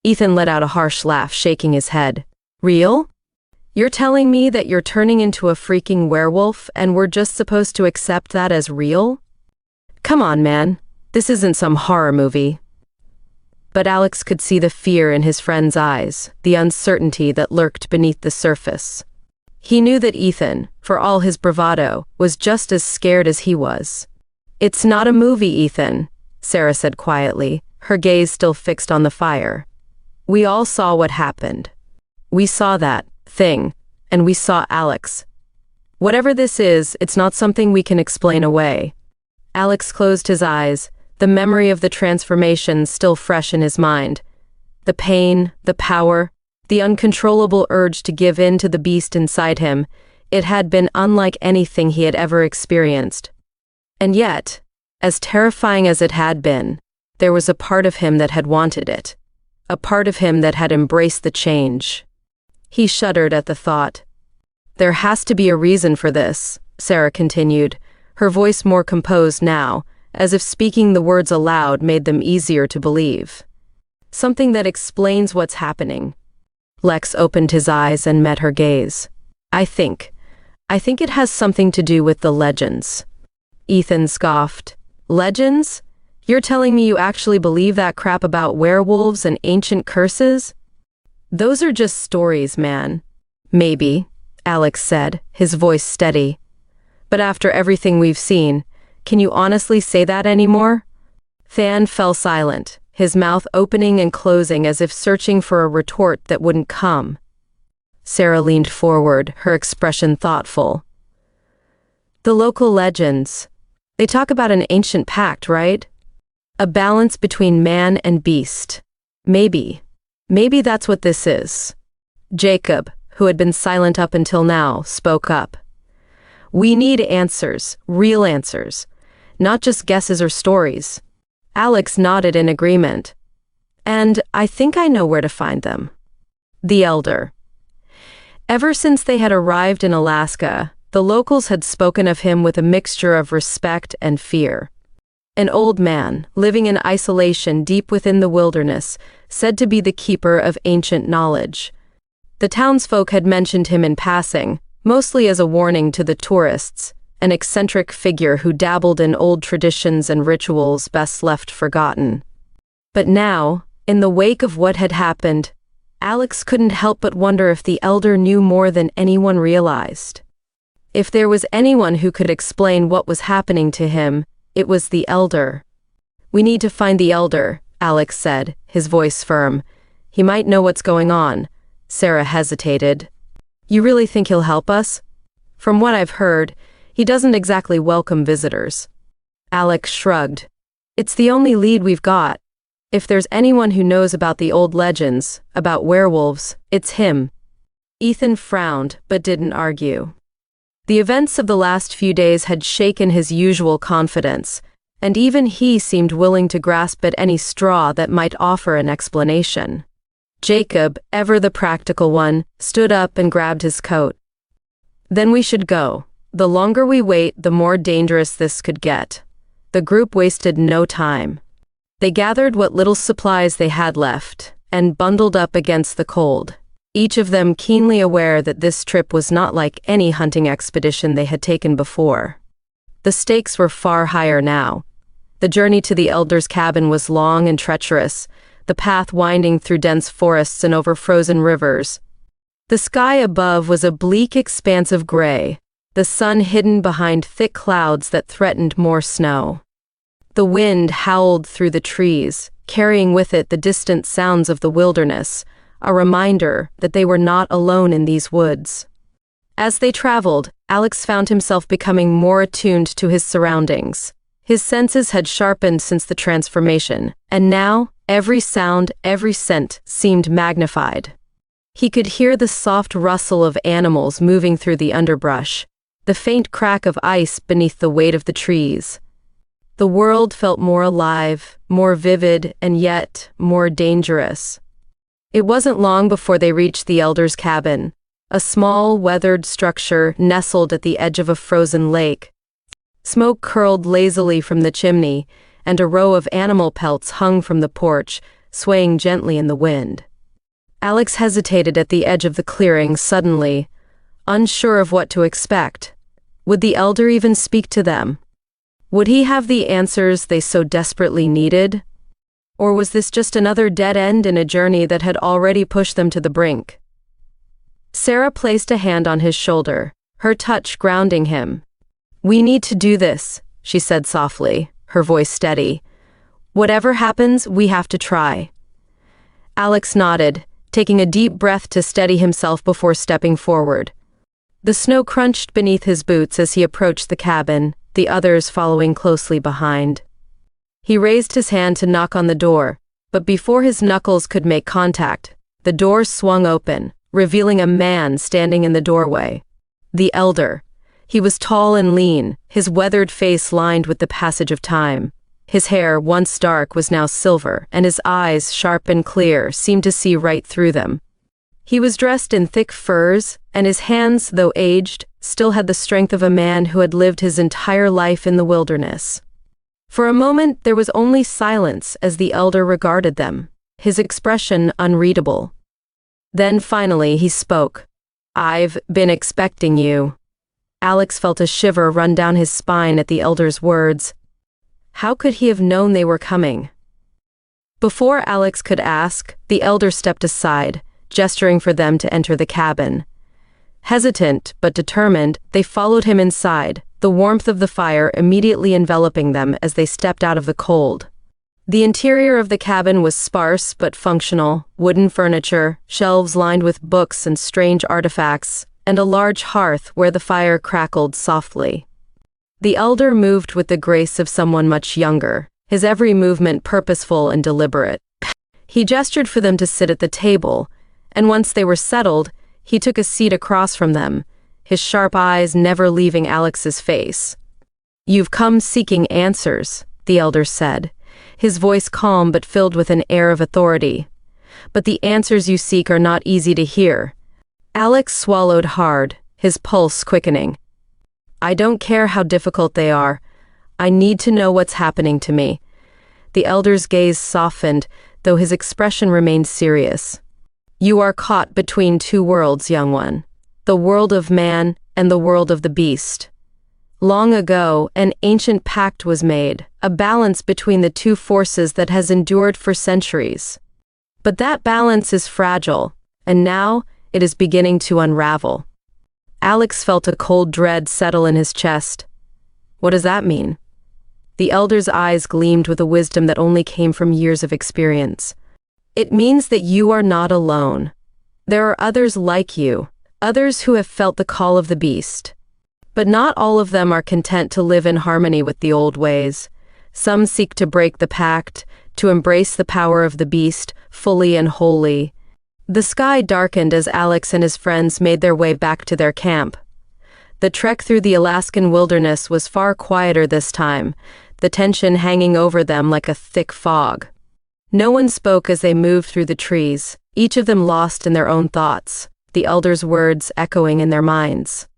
Ethan let out a harsh laugh, shaking his head. "Real? You're telling me that you're turning into a freaking werewolf and we're just supposed to accept that as real? Come on, man. This isn't some horror movie." But Alex could see the fear in his friend's eyes, the uncertainty that lurked beneath the surface. He knew that Ethan, for all his bravado, was just as scared as he was. "It's not a movie, Ethan," Sarah said quietly, her gaze still fixed on the fire. "We all saw what happened. We saw that thing, and we saw Alex. Whatever this is, it's not something we can explain away." Alex closed his eyes, the memory of the transformation still fresh in his mind. The pain, the power, the uncontrollable urge to give in to the beast inside him, it had been unlike anything he had ever experienced. And yet, as terrifying as it had been, there was a part of him that had wanted it, a part of him that had embraced the change. He shuddered at the thought. "There has to be a reason for this," Sarah continued, her voice more composed now, as if speaking the words aloud made them easier to believe. "Something that explains what's happening." Lex opened his eyes and met her gaze. I think it has something to do with the legends." Ethan scoffed. "Legends? You're telling me you actually believe that crap about werewolves and ancient curses?" "Those are just stories, man." "Maybe," Alex said, his voice steady. "But after everything we've seen, can you honestly say that anymore?" Than fell silent, his mouth opening and closing as if searching for a retort that wouldn't come. Sarah leaned forward, her expression thoughtful. "The local legends. They talk about an ancient pact, right? A balance between man and beast. Maybe that's what this is." Jacob, who had been silent up until now, spoke up. "We need answers, real answers, not just guesses or stories." Alex nodded in agreement. "And I think I know where to find them." The elder. Ever since they had arrived in Alaska, the locals had spoken of him with a mixture of respect and fear. An old man, living in isolation deep within the wilderness, said to be the keeper of ancient knowledge. The townsfolk had mentioned him in passing, mostly as a warning to the tourists, an eccentric figure who dabbled in old traditions and rituals best left forgotten. But now, in the wake of what had happened, Alex couldn't help but wonder if the elder knew more than anyone realized. If there was anyone who could explain what was happening to him, it was the elder. "We need to find the elder," Alex said, his voice firm. "He might know what's going on." Sarah hesitated. "You really think he'll help us?" "From what I've heard, he doesn't exactly welcome visitors." Alex shrugged. "It's the only lead we've got. If there's anyone who knows about the old legends, about werewolves, it's him." Ethan frowned, but didn't argue. The events of the last few days had shaken his usual confidence, and even he seemed willing to grasp at any straw that might offer an explanation. Jacob, ever the practical one, stood up and grabbed his coat. "Then we should go. The longer we wait, the more dangerous this could get." The group wasted no time. They gathered what little supplies they had left, and bundled up against the cold, each of them keenly aware that this trip was not like any hunting expedition they had taken before. The stakes were far higher now. The journey to the elder's cabin was long and treacherous, the path winding through dense forests and over frozen rivers. The sky above was a bleak expanse of gray, the sun hidden behind thick clouds that threatened more snow. The wind howled through the trees, carrying with it the distant sounds of the wilderness, a reminder that they were not alone in these woods. As they traveled, Alex found himself becoming more attuned to his surroundings. His senses had sharpened since the transformation, and now, every sound, every scent seemed magnified. He could hear the soft rustle of animals moving through the underbrush, the faint crack of ice beneath the weight of the trees. The world felt more alive, more vivid, and yet more dangerous. It wasn't long before they reached the elder's cabin, a small, weathered structure nestled at the edge of a frozen lake. Smoke curled lazily from the chimney, and a row of animal pelts hung from the porch, swaying gently in the wind. Alex hesitated at the edge of the clearing suddenly, unsure of what to expect. Would the elder even speak to them? Would he have the answers they so desperately needed? Or was this just another dead end in a journey that had already pushed them to the brink? Sarah placed a hand on his shoulder, her touch grounding him. "We need to do this," she said softly, her voice steady. "Whatever happens, we have to try." Alex nodded, taking a deep breath to steady himself before stepping forward. The snow crunched beneath his boots as he approached the cabin, the others following closely behind. He raised his hand to knock on the door, but before his knuckles could make contact, the door swung open, revealing a man standing in the doorway. The elder. He was tall and lean, his weathered face lined with the passage of time. His hair, once dark, was now silver, and his eyes, sharp and clear, seemed to see right through them. He was dressed in thick furs, and his hands, though aged, still had the strength of a man who had lived his entire life in the wilderness. For a moment there was only silence as the elder regarded them, his expression unreadable. Then finally he spoke. "I've been expecting you." Alex felt a shiver run down his spine at the elder's words. How could he have known they were coming? Before Alex could ask, the elder stepped aside, gesturing for them to enter the cabin. Hesitant but determined, they followed him inside, the warmth of the fire immediately enveloping them as they stepped out of the cold. The interior of the cabin was sparse but functional, wooden furniture, shelves lined with books and strange artifacts, and a large hearth where the fire crackled softly. The elder moved with the grace of someone much younger, his every movement purposeful and deliberate. He gestured for them to sit at the table, and once they were settled, he took a seat across from them, his sharp eyes never leaving Alex's face. "You've come seeking answers," the elder said, his voice calm but filled with an air of authority. "But the answers you seek are not easy to hear." Alex swallowed hard, his pulse quickening. "I don't care how difficult they are. I need to know what's happening to me." The elder's gaze softened, though his expression remained serious. "You are caught between two worlds, young one. The world of man and the world of the beast. Long ago, an ancient pact was made, a balance between the two forces that has endured for centuries. But that balance is fragile, and now it is beginning to unravel. Alex felt a cold dread settle in his chest. What does that mean? The elder's eyes gleamed with a wisdom that only came from years of experience. It means that you are not alone. There are others like you, others who have felt the call of the beast. But not all of them are content to live in harmony with the old ways. Some seek to break the pact, to embrace the power of the beast, fully and wholly. The sky darkened as Alex and his friends made their way back to their camp. The trek through the Alaskan wilderness was far quieter this time, the tension hanging over them like a thick fog. No one spoke as they moved through the trees, each of them lost in their own thoughts, the elder's words echoing in their minds.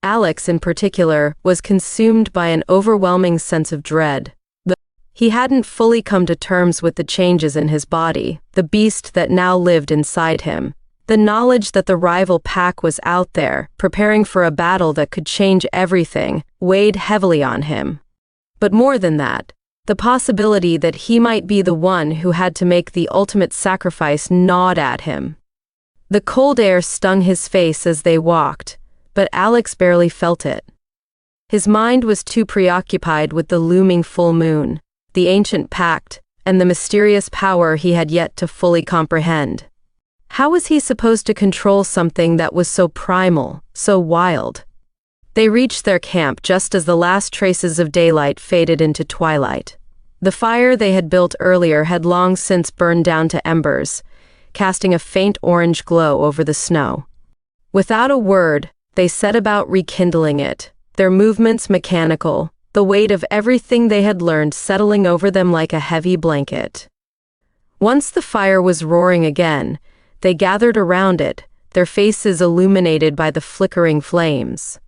Alex, in particular, was consumed by an overwhelming sense of dread. He hadn't fully come to terms with the changes in his body, the beast that now lived inside him. The knowledge that the rival pack was out there, preparing for a battle that could change everything, weighed heavily on him. But more than that, the possibility that he might be the one who had to make the ultimate sacrifice gnawed at him. The cold air stung his face as they walked, but Alex barely felt it. His mind was too preoccupied with the looming full moon, the ancient pact, and the mysterious power he had yet to fully comprehend. How was he supposed to control something that was so primal, so wild? They reached their camp just as the last traces of daylight faded into twilight. The fire they had built earlier had long since burned down to embers, casting a faint orange glow over the snow. Without a word, they set about rekindling it, their movements mechanical, the weight of everything they had learned settling over them like a heavy blanket. Once the fire was roaring again, they gathered around it, their faces illuminated by the flickering flames.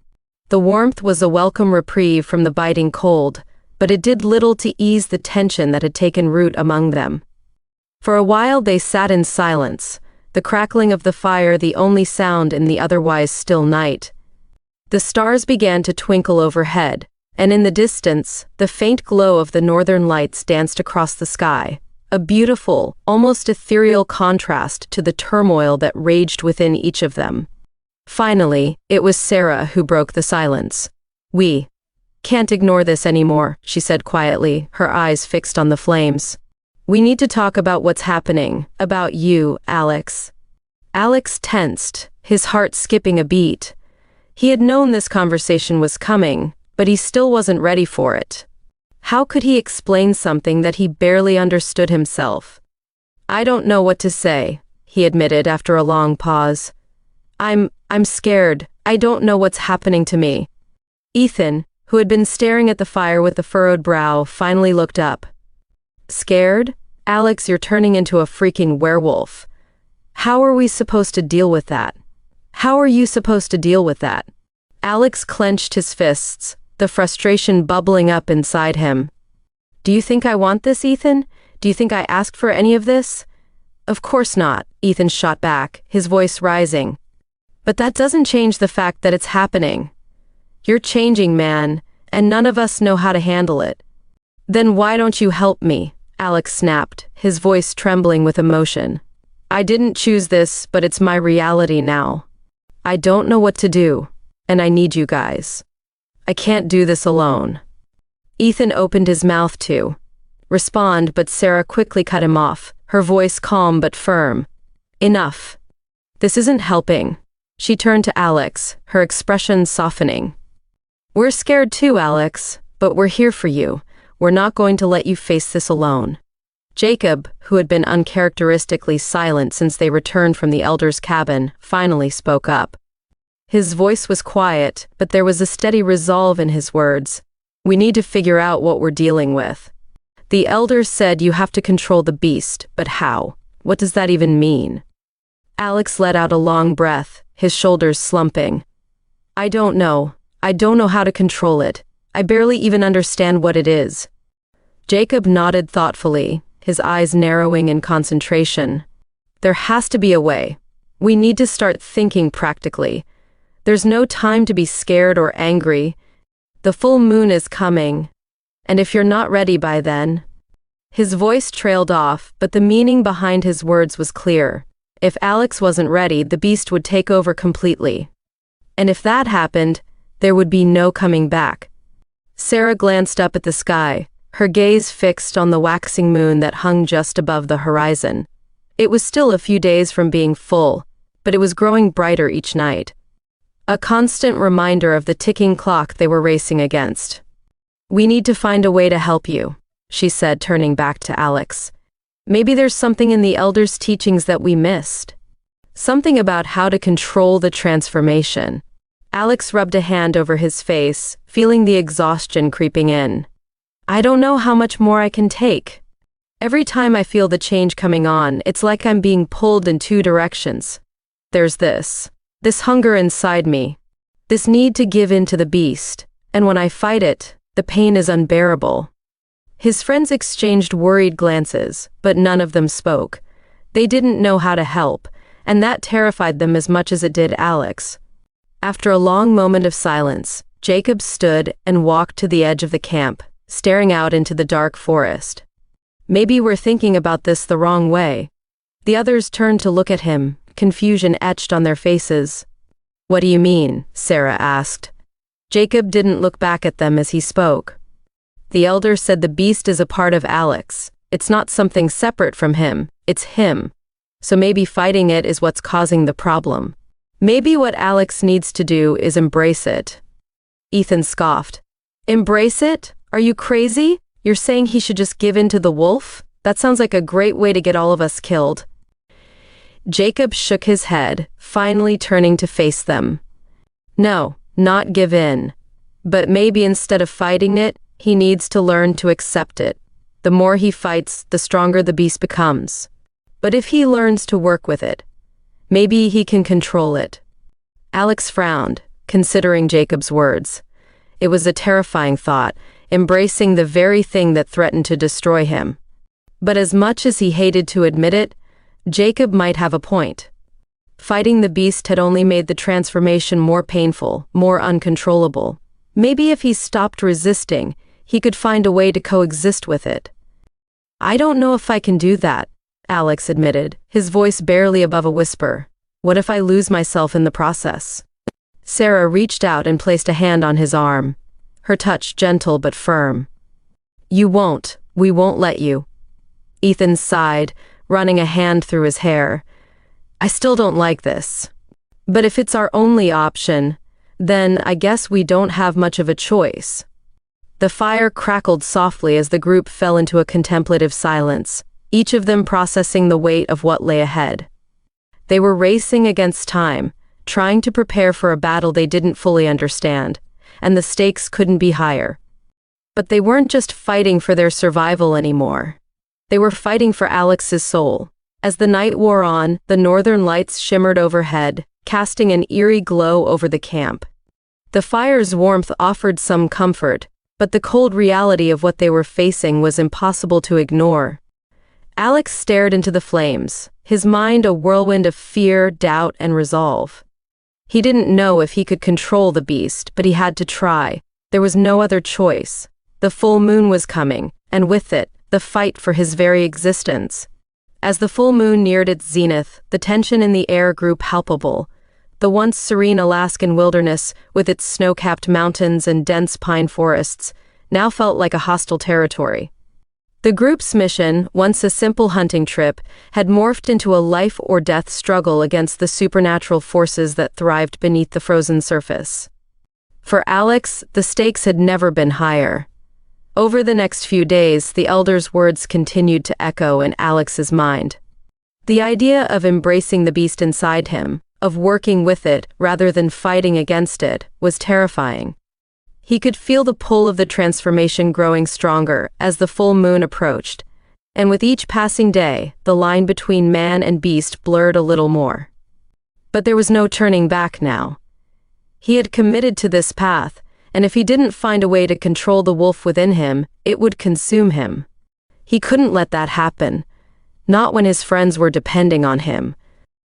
The warmth was a welcome reprieve from the biting cold, but it did little to ease the tension that had taken root among them. For a while they sat in silence, the crackling of the fire the only sound in the otherwise still night. The stars began to twinkle overhead, and in the distance, the faint glow of the northern lights danced across the sky, a beautiful, almost ethereal contrast to the turmoil that raged within each of them. Finally, it was Sarah who broke the silence. "We can't ignore this anymore," she said quietly, her eyes fixed on the flames. "We need to talk about what's happening, about you, Alex." Alex tensed, his heart skipping a beat. He had known this conversation was coming, but he still wasn't ready for it. How could he explain something that he barely understood himself? "I don't know what to say," he admitted after a long pause. I'm scared. I don't know what's happening to me." Ethan, who had been staring at the fire with a furrowed brow, finally looked up. "Scared? Alex, you're turning into a freaking werewolf. How are we supposed to deal with that? How are you supposed to deal with that?" Alex clenched his fists, the frustration bubbling up inside him. "Do you think I want this, Ethan? Do you think I asked for any of this?" "Of course not," Ethan shot back, his voice rising. "But that doesn't change the fact that it's happening. You're changing, man, and none of us know how to handle it." "Then why don't you help me?" Alex snapped, his voice trembling with emotion. "I didn't choose this, but it's my reality now. I don't know what to do, and I need you guys. I can't do this alone." Ethan opened his mouth to respond, but Sarah quickly cut him off, her voice calm but firm. "Enough. This isn't helping." She turned to Alex, her expression softening. "We're scared too, Alex, but we're here for you. We're not going to let you face this alone." Jacob, who had been uncharacteristically silent since they returned from the elder's cabin, finally spoke up. His voice was quiet, but there was a steady resolve in his words. "We need to figure out what we're dealing with. The elder said you have to control the beast, but how? What does that even mean?" Alex let out a long breath, his shoulders slumping. "I don't know. I don't know how to control it. I barely even understand what it is." Jacob nodded thoughtfully, his eyes narrowing in concentration. "There has to be a way. We need to start thinking practically. There's no time to be scared or angry. The full moon is coming, and if you're not ready by then..." His voice trailed off, but the meaning behind his words was clear. If Alex wasn't ready, the beast would take over completely. And if that happened, there would be no coming back. Sarah glanced up at the sky, her gaze fixed on the waxing moon that hung just above the horizon. It was still a few days from being full, but it was growing brighter each night. A constant reminder of the ticking clock they were racing against. "We need to find a way to help you," she said, turning back to Alex. "Maybe there's something in the elders' teachings that we missed. Something about how to control the transformation." Alex rubbed a hand over his face, feeling the exhaustion creeping in. "I don't know how much more I can take. Every time I feel the change coming on, it's like I'm being pulled in two directions. There's this hunger inside me, this need to give in to the beast, and when I fight it, the pain is unbearable." His friends exchanged worried glances, but none of them spoke. They didn't know how to help, and that terrified them as much as it did Alex. After a long moment of silence, Jacob stood and walked to the edge of the camp, staring out into the dark forest. "Maybe we're thinking about this the wrong way." The others turned to look at him, confusion etched on their faces. "What do you mean?" Sarah asked. Jacob didn't look back at them as he spoke. "The elder said the beast is a part of Alex. It's not something separate from him, it's him. So maybe fighting it is what's causing the problem. Maybe what Alex needs to do is embrace it." Ethan scoffed. "Embrace it? Are you crazy? You're saying he should just give in to the wolf? That sounds like a great way to get all of us killed." Jacob shook his head, finally turning to face them. "No, not give in. But maybe instead of fighting it, he needs to learn to accept it. The more he fights, the stronger the beast becomes. But if he learns to work with it, maybe he can control it." Alex frowned, considering Jacob's words. It was a terrifying thought, embracing the very thing that threatened to destroy him. But as much as he hated to admit it, Jacob might have a point. Fighting the beast had only made the transformation more painful, more uncontrollable. Maybe if he stopped resisting, he could find a way to coexist with it. "I don't know if I can do that," Alex admitted, his voice barely above a whisper. "What if I lose myself in the process?" Sarah reached out and placed a hand on his arm, her touch gentle but firm. "You won't. We won't let you." Ethan sighed, running a hand through his hair. "I still don't like this. But if it's our only option, then I guess we don't have much of a choice." The fire crackled softly as the group fell into a contemplative silence, each of them processing the weight of what lay ahead. They were racing against time, trying to prepare for a battle they didn't fully understand, and the stakes couldn't be higher. But they weren't just fighting for their survival anymore. They were fighting for Alex's soul. As the night wore on, the northern lights shimmered overhead, casting an eerie glow over the camp. The fire's warmth offered some comfort, but the cold reality of what they were facing was impossible to ignore. Alex stared into the flames, his mind a whirlwind of fear, doubt, and resolve. He didn't know if he could control the beast, but he had to try. There was no other choice. The full moon was coming, and with it, the fight for his very existence. As the full moon neared its zenith, the tension in the air grew palpable. The once serene Alaskan wilderness, with its snow-capped mountains and dense pine forests, now felt like a hostile territory. The group's mission, once a simple hunting trip, had morphed into a life-or-death struggle against the supernatural forces that thrived beneath the frozen surface. For Alex, the stakes had never been higher. Over the next few days, the elder's words continued to echo in Alex's mind. The idea of embracing the beast inside him, of working with it rather than fighting against it, was terrifying. He could feel the pull of the transformation growing stronger as the full moon approached, and with each passing day, the line between man and beast blurred a little more. But there was no turning back now. He had committed to this path, and if he didn't find a way to control the wolf within him, it would consume him. He couldn't let that happen, not when his friends were depending on him,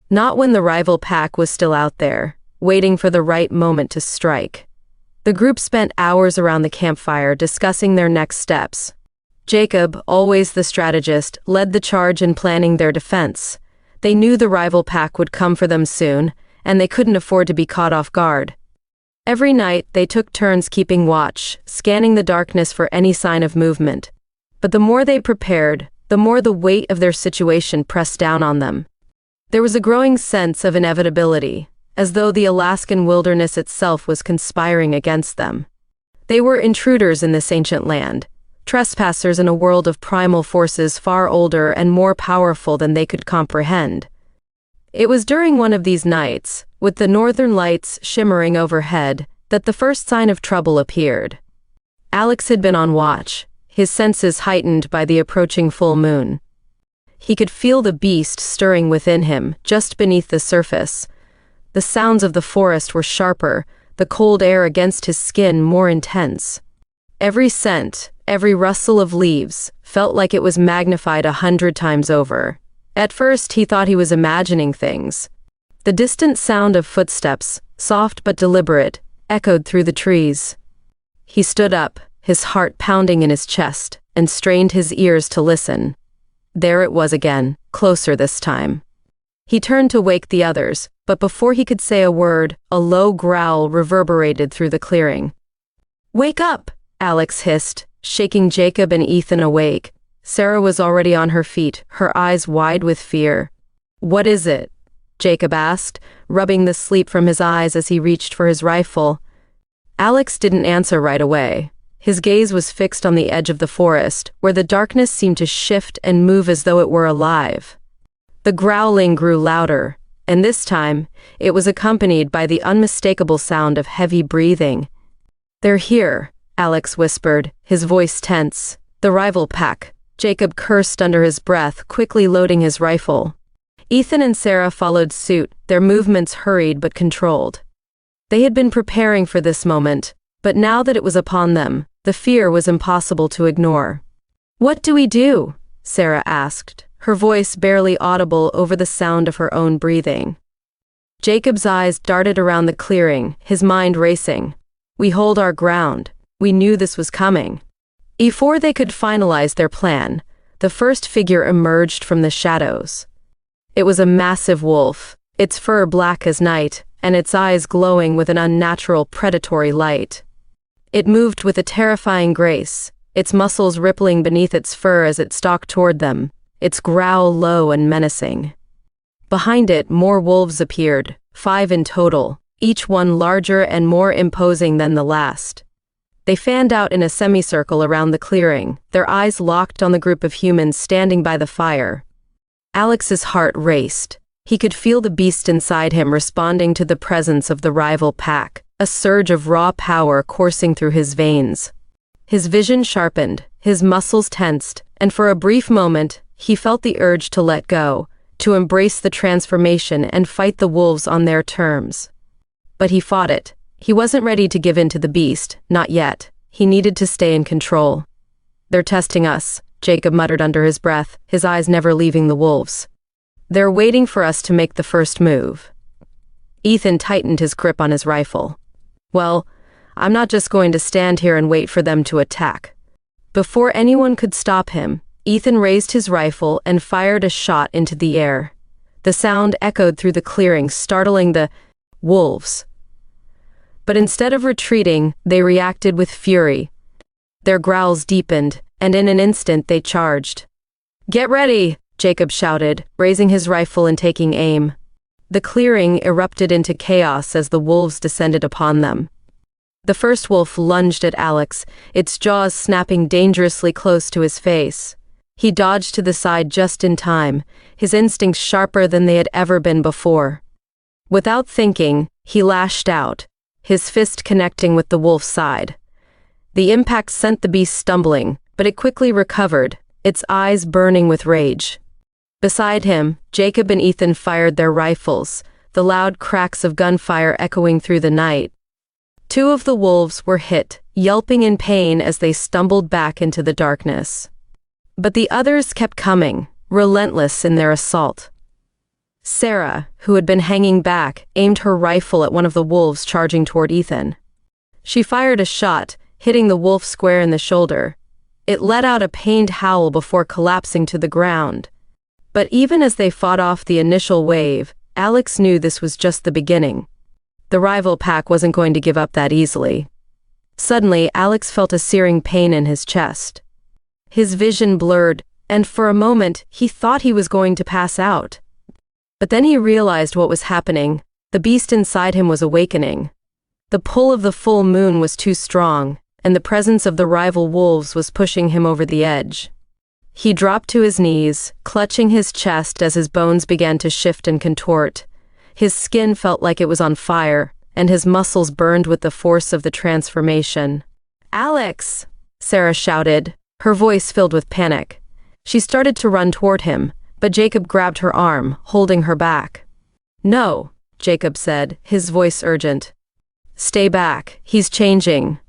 not when the rival pack was still out there, waiting for the right moment to strike. The group spent hours around the campfire discussing their next steps. Jacob, always the strategist, led the charge in planning their defense. They knew the rival pack would come for them soon, and they couldn't afford to be caught off guard. Every night, they took turns keeping watch, scanning the darkness for any sign of movement. But the more they prepared, the more the weight of their situation pressed down on them. There was a growing sense of inevitability, as though the Alaskan wilderness itself was conspiring against them. They were intruders in this ancient land, trespassers in a world of primal forces far older and more powerful than they could comprehend. It was during one of these nights, with the northern lights shimmering overhead, that the first sign of trouble appeared. Alex had been on watch, his senses heightened by the approaching full moon. He could feel the beast stirring within him, just beneath the surface. The sounds of the forest were sharper, the cold air against his skin more intense. Every scent, every rustle of leaves, felt like it was magnified 100 times over. At first he thought he was imagining things. The distant sound of footsteps, soft but deliberate, echoed through the trees. He stood up, his heart pounding in his chest, and strained his ears to listen. There it was again, closer this time. He turned to wake the others, but before he could say a word, a low growl reverberated through the clearing. "Wake up!" Alex hissed, shaking Jacob and Ethan awake. Sarah was already on her feet, her eyes wide with fear. "What is it?" Jacob asked, rubbing the sleep from his eyes as he reached for his rifle. Alex didn't answer right away. His gaze was fixed on the edge of the forest, where the darkness seemed to shift and move as though it were alive. The growling grew louder, and this time, it was accompanied by the unmistakable sound of heavy breathing. "They're here," Alex whispered, his voice tense. "The rival pack." Jacob cursed under his breath, quickly loading his rifle. Ethan and Sarah followed suit, their movements hurried but controlled. They had been preparing for this moment, but now that it was upon them, the fear was impossible to ignore. "What do we do?" Sarah asked, her voice barely audible over the sound of her own breathing. Jacob's eyes darted around the clearing, his mind racing. "We hold our ground. We knew this was coming." Before they could finalize their plan, the first figure emerged from the shadows. It was a massive wolf, its fur black as night, and its eyes glowing with an unnatural predatory light. It moved with a terrifying grace, its muscles rippling beneath its fur as it stalked toward them, its growl low and menacing. Behind it, more wolves appeared, 5 in total, each one larger and more imposing than the last. They fanned out in a semicircle around the clearing, their eyes locked on the group of humans standing by the fire. Alex's heart raced. He could feel the beast inside him responding to the presence of the rival pack, a surge of raw power coursing through his veins. His vision sharpened, his muscles tensed, and for a brief moment, he felt the urge to let go, to embrace the transformation and fight the wolves on their terms. But he fought it. He wasn't ready to give in to the beast, not yet. He needed to stay in control. "They're testing us," Jacob muttered under his breath, his eyes never leaving the wolves. "They're waiting for us to make the first move." Ethan tightened his grip on his rifle. "Well, I'm not just going to stand here and wait for them to attack." Before anyone could stop him, Ethan raised his rifle and fired a shot into the air. The sound echoed through the clearing, startling the wolves. But instead of retreating, they reacted with fury. Their growls deepened, and in an instant they charged. "Get ready!" Jacob shouted, raising his rifle and taking aim. The clearing erupted into chaos as the wolves descended upon them. The first wolf lunged at Alex, its jaws snapping dangerously close to his face. He dodged to the side just in time, his instincts sharper than they had ever been before. Without thinking, he lashed out, his fist connecting with the wolf's side. The impact sent the beast stumbling, but it quickly recovered, its eyes burning with rage. Beside him, Jacob and Ethan fired their rifles, the loud cracks of gunfire echoing through the night. 2 of the wolves were hit, yelping in pain as they stumbled back into the darkness. But the others kept coming, relentless in their assault. Sarah, who had been hanging back, aimed her rifle at one of the wolves charging toward Ethan. She fired a shot, hitting the wolf square in the shoulder. It let out a pained howl before collapsing to the ground. But even as they fought off the initial wave, Alex knew this was just the beginning. The rival pack wasn't going to give up that easily. Suddenly, Alex felt a searing pain in his chest. His vision blurred, and for a moment, he thought he was going to pass out. But then he realized what was happening. The beast inside him was awakening. The pull of the full moon was too strong, and the presence of the rival wolves was pushing him over the edge. He dropped to his knees, clutching his chest as his bones began to shift and contort. His skin felt like it was on fire, and his muscles burned with the force of the transformation. "Alex!" Sarah shouted, her voice filled with panic. She started to run toward him, but Jacob grabbed her arm, holding her back. "No," Jacob said, his voice urgent. "Stay back, he's changing."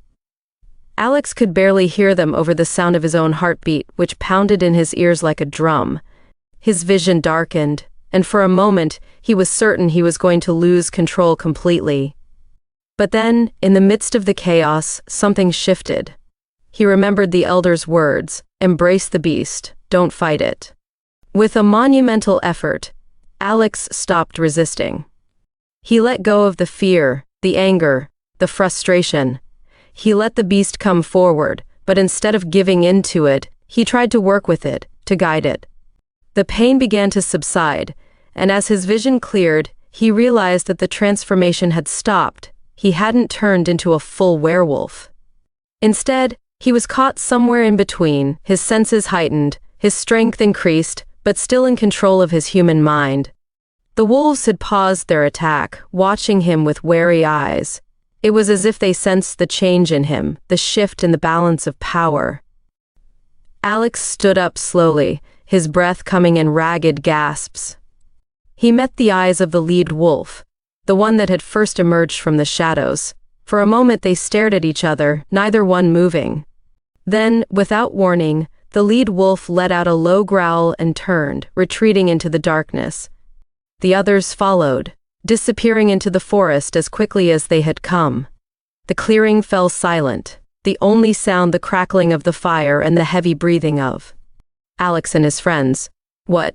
Alex could barely hear them over the sound of his own heartbeat, which pounded in his ears like a drum. His vision darkened, and for a moment, he was certain he was going to lose control completely. But then, in the midst of the chaos, something shifted. He remembered the elder's words, "Embrace the beast, don't fight it." With a monumental effort, Alex stopped resisting. He let go of the fear, the anger, the frustration. He let the beast come forward, but instead of giving in to it, he tried to work with it, to guide it. The pain began to subside, and as his vision cleared, he realized that the transformation had stopped. He hadn't turned into a full werewolf. Instead, he was caught somewhere in between, his senses heightened, his strength increased, but still in control of his human mind. The wolves had paused their attack, watching him with wary eyes. It was as if they sensed the change in him, the shift in the balance of power. Alex stood up slowly, his breath coming in ragged gasps. He met the eyes of the lead wolf, the one that had first emerged from the shadows. For a moment they stared at each other, neither one moving. Then, without warning, the lead wolf let out a low growl and turned, retreating into the darkness. The others followed, disappearing into the forest as quickly as they had come. The clearing fell silent, the only sound the crackling of the fire and the heavy breathing of Alex and his friends. What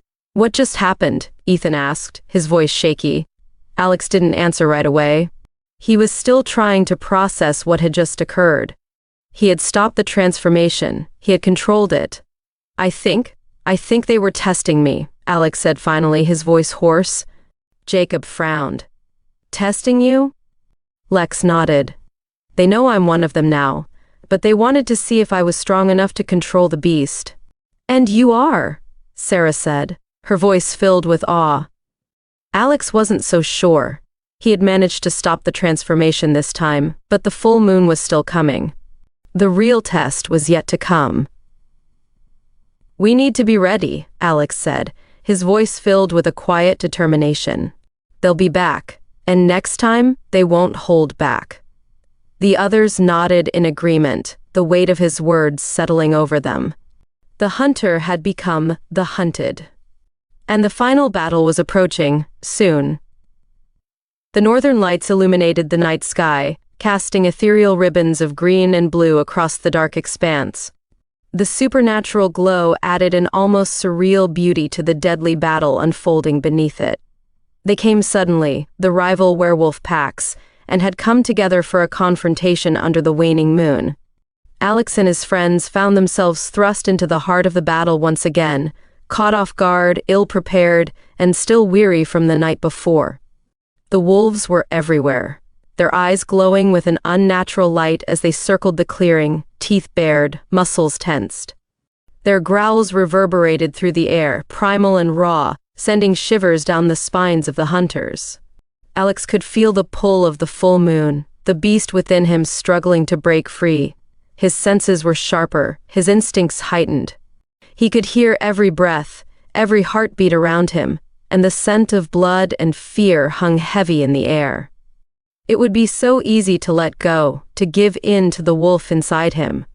just happened?" Ethan asked, his voice shaky. Alex didn't answer right away. He was still trying to process what had just occurred. He had stopped the transformation, he had controlled it. I think they were testing me," Alex said finally, his voice hoarse. Jacob frowned. "Testing you?" Lex nodded. "They know I'm one of them now, but they wanted to see if I was strong enough to control the beast." "And you are," Sarah said, her voice filled with awe. Alex wasn't so sure. He had managed to stop the transformation this time, but the full moon was still coming. The real test was yet to come. "We need to be ready," Alex said, his voice filled with a quiet determination. "They'll be back, and next time, they won't hold back." The others nodded in agreement, the weight of his words settling over them. The hunter had become the hunted. And the final battle was approaching, soon. The northern lights illuminated the night sky, casting ethereal ribbons of green and blue across the dark expanse. The supernatural glow added an almost surreal beauty to the deadly battle unfolding beneath it. They came suddenly, the rival werewolf packs, and had come together for a confrontation under the waning moon. Alex and his friends found themselves thrust into the heart of the battle once again, caught off guard, ill-prepared, and still weary from the night before. The wolves were everywhere, their eyes glowing with an unnatural light as they circled the clearing, teeth bared, muscles tensed. Their growls reverberated through the air, primal and raw, sending shivers down the spines of the hunters. Alex could feel the pull of the full moon, the beast within him struggling to break free. His senses were sharper, his instincts heightened. He could hear every breath, every heartbeat around him, and the scent of blood and fear hung heavy in the air. It would be so easy to let go, to give in to the wolf inside him.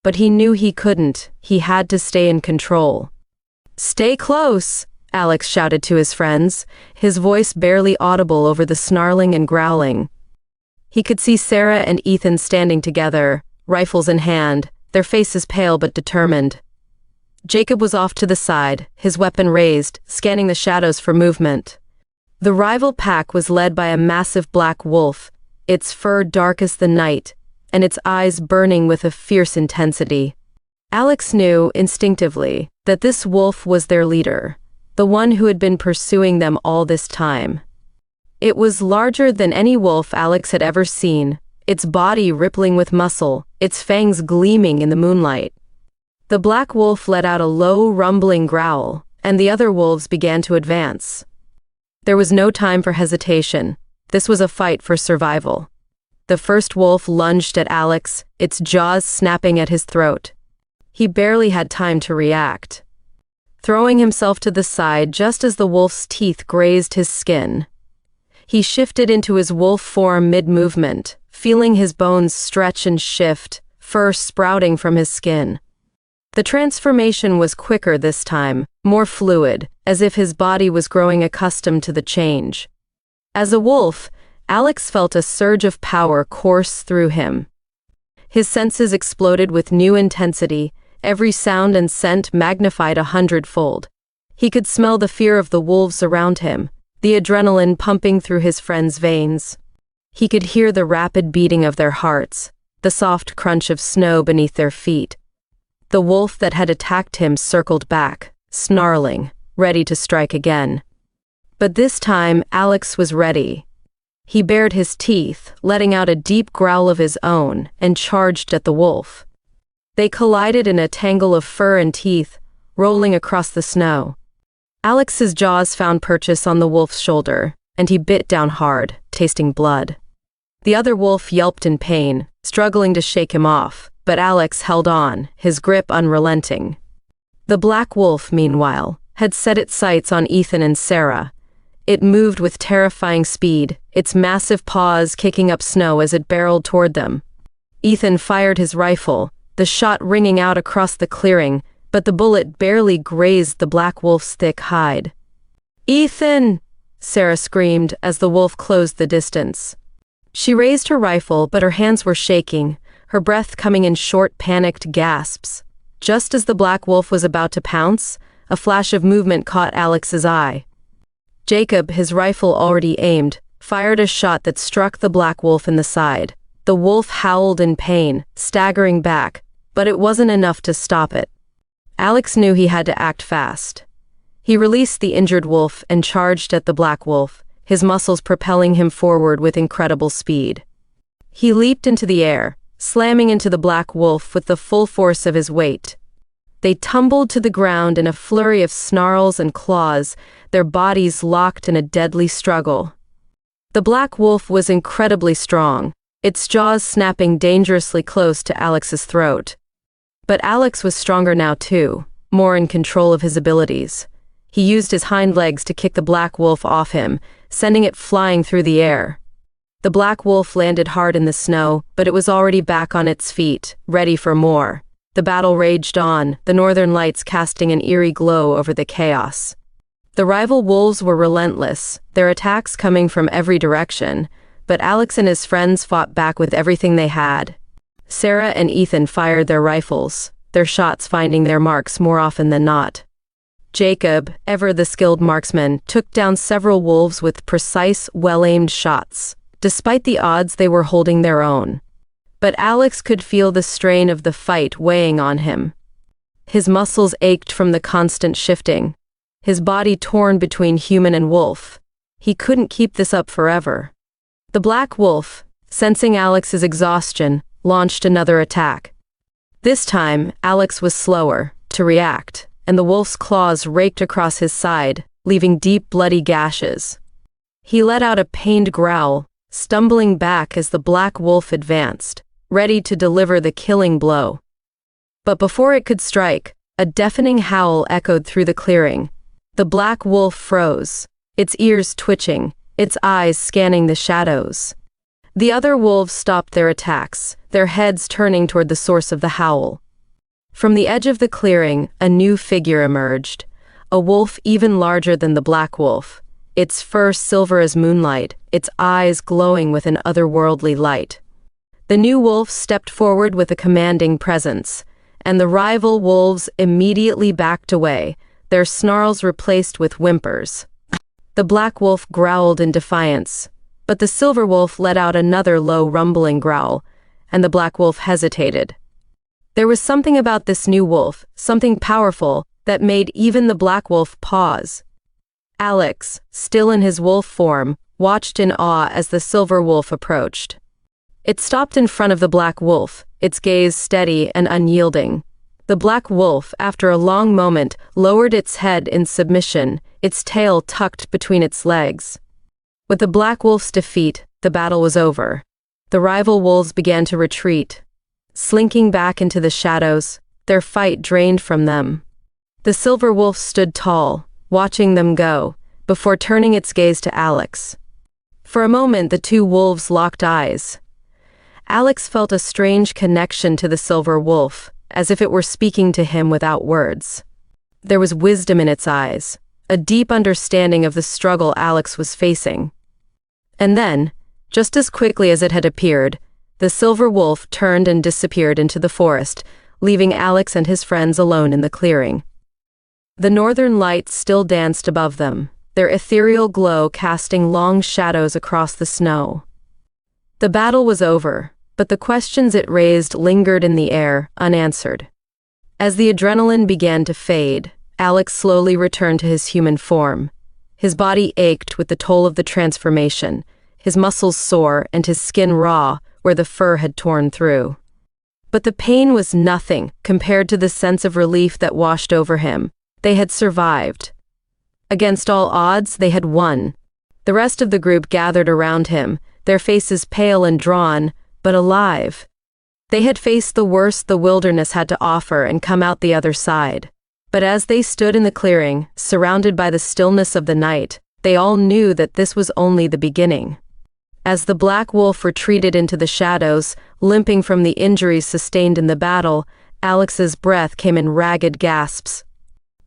But he knew he couldn't, he had to stay in control. "Stay close!" Alex shouted to his friends, his voice barely audible over the snarling and growling. He could see Sarah and Ethan standing together, rifles in hand, their faces pale but determined. Jacob was off to the side, his weapon raised, scanning the shadows for movement. The rival pack was led by a massive black wolf, its fur dark as the night, and its eyes burning with a fierce intensity. Alex knew, instinctively, that this wolf was their leader, the one who had been pursuing them all this time. It was larger than any wolf Alex had ever seen, its body rippling with muscle, its fangs gleaming in the moonlight. The black wolf let out a low, rumbling growl, and the other wolves began to advance. There was no time for hesitation. This was a fight for survival. The first wolf lunged at Alex, its jaws snapping at his throat. He barely had time to react, throwing himself to the side just as the wolf's teeth grazed his skin. He shifted into his wolf form mid-movement, feeling his bones stretch and shift, fur sprouting from his skin. The transformation was quicker this time, more fluid, as if his body was growing accustomed to the change. As a wolf, Alex felt a surge of power course through him. His senses exploded with new intensity, every sound and scent magnified 100-fold. He could smell the fear of the wolves around him, the adrenaline pumping through his friends' veins. He could hear the rapid beating of their hearts, the soft crunch of snow beneath their feet. The wolf that had attacked him circled back, snarling, ready to strike again. But this time, Alex was ready. He bared his teeth, letting out a deep growl of his own, and charged at the wolf. They collided in a tangle of fur and teeth, rolling across the snow. Alex's jaws found purchase on the wolf's shoulder, and he bit down hard, tasting blood. The other wolf yelped in pain, struggling to shake him off, but Alex held on, his grip unrelenting. The black wolf, meanwhile, had set its sights on Ethan and Sarah. It moved with terrifying speed, its massive paws kicking up snow as it barreled toward them. Ethan fired his rifle, the shot ringing out across the clearing, but the bullet barely grazed the black wolf's thick hide. "Ethan!" Sarah screamed as the wolf closed the distance. She raised her rifle, but her hands were shaking, her breath coming in short, panicked gasps. Just as the black wolf was about to pounce, a flash of movement caught Alex's eye. Jacob, his rifle already aimed, fired a shot that struck the black wolf in the side. The wolf howled in pain, staggering back, but it wasn't enough to stop it. Alex knew he had to act fast. He released the injured wolf and charged at the black wolf, his muscles propelling him forward with incredible speed. He leaped into the air, slamming into the black wolf with the full force of his weight. They tumbled to the ground in a flurry of snarls and claws, their bodies locked in a deadly struggle. The black wolf was incredibly strong, its jaws snapping dangerously close to Alex's throat. But Alex was stronger now too, more in control of his abilities. He used his hind legs to kick the black wolf off him, sending it flying through the air. The black wolf landed hard in the snow, but it was already back on its feet, ready for more. The battle raged on, the northern lights casting an eerie glow over the chaos. The rival wolves were relentless, their attacks coming from every direction, but Alex and his friends fought back with everything they had. Sarah and Ethan fired their rifles, their shots finding their marks more often than not. Jacob, ever the skilled marksman, took down several wolves with precise, well-aimed shots. Despite the odds, they were holding their own. But Alex could feel the strain of the fight weighing on him. His muscles ached from the constant shifting, his body torn between human and wolf. He couldn't keep this up forever. The black wolf, sensing Alex's exhaustion, launched another attack. This time, Alex was slower to react, and the wolf's claws raked across his side, leaving deep bloody gashes. He let out a pained growl, stumbling back as the black wolf advanced, ready to deliver the killing blow. But before it could strike, a deafening howl echoed through the clearing. The black wolf froze, its ears twitching, its eyes scanning the shadows. The other wolves stopped their attacks, their heads turning toward the source of the howl. From the edge of the clearing, a new figure emerged, a wolf even larger than the black wolf, its fur silver as moonlight, its eyes glowing with an otherworldly light. The new wolf stepped forward with a commanding presence, and the rival wolves immediately backed away, their snarls replaced with whimpers. The black wolf growled in defiance, but the silver wolf let out another low rumbling growl, and the black wolf hesitated. There was something about this new wolf, something powerful, that made even the black wolf pause. Alex, still in his wolf form, watched in awe as the silver wolf approached. It stopped in front of the black wolf, its gaze steady and unyielding. The black wolf, after a long moment, lowered its head in submission, its tail tucked between its legs. With the black wolf's defeat, the battle was over. The rival wolves began to retreat, slinking back into the shadows, their fight drained from them. The silver wolf stood tall, watching them go, before turning its gaze to Alex. For a moment, the two wolves locked eyes. Alex felt a strange connection to the silver wolf, as if it were speaking to him without words. There was wisdom in its eyes, a deep understanding of the struggle Alex was facing. And then, just as quickly as it had appeared, the silver wolf turned and disappeared into the forest, leaving Alex and his friends alone in the clearing. The northern lights still danced above them, their ethereal glow casting long shadows across the snow. The battle was over, but the questions it raised lingered in the air, unanswered. As the adrenaline began to fade, Alex slowly returned to his human form. His body ached with the toll of the transformation, his muscles sore and his skin raw where the fur had torn through. But the pain was nothing compared to the sense of relief that washed over him. They had survived. Against all odds, they had won. The rest of the group gathered around him, their faces pale and drawn, but alive. They had faced the worst the wilderness had to offer and come out the other side. But as they stood in the clearing, surrounded by the stillness of the night, they all knew that this was only the beginning. As the black wolf retreated into the shadows, limping from the injuries sustained in the battle, Alex's breath came in ragged gasps.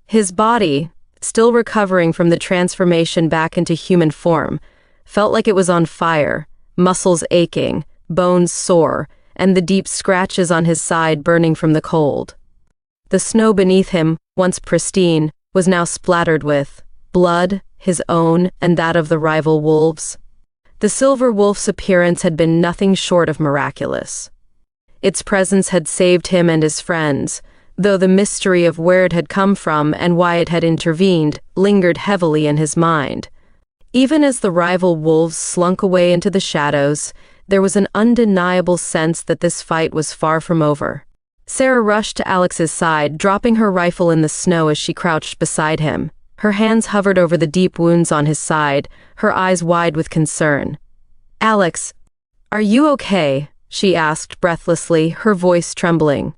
His body, still recovering from the transformation back into human form, felt like it was on fire, muscles aching, bones sore, and the deep scratches on his side burning from the cold. The snow beneath him, once pristine, was now splattered with blood, his own and that of the rival wolves. The silver wolf's appearance had been nothing short of miraculous. Its presence had saved him and his friends, though the mystery of where it had come from and why it had intervened lingered heavily in his mind. Even as the rival wolves slunk away into the shadows, there was an undeniable sense that this fight was far from over. Sarah rushed to Alex's side, dropping her rifle in the snow as she crouched beside him. Her hands hovered over the deep wounds on his side, her eyes wide with concern. "Alex, are you okay?" she asked breathlessly, her voice trembling.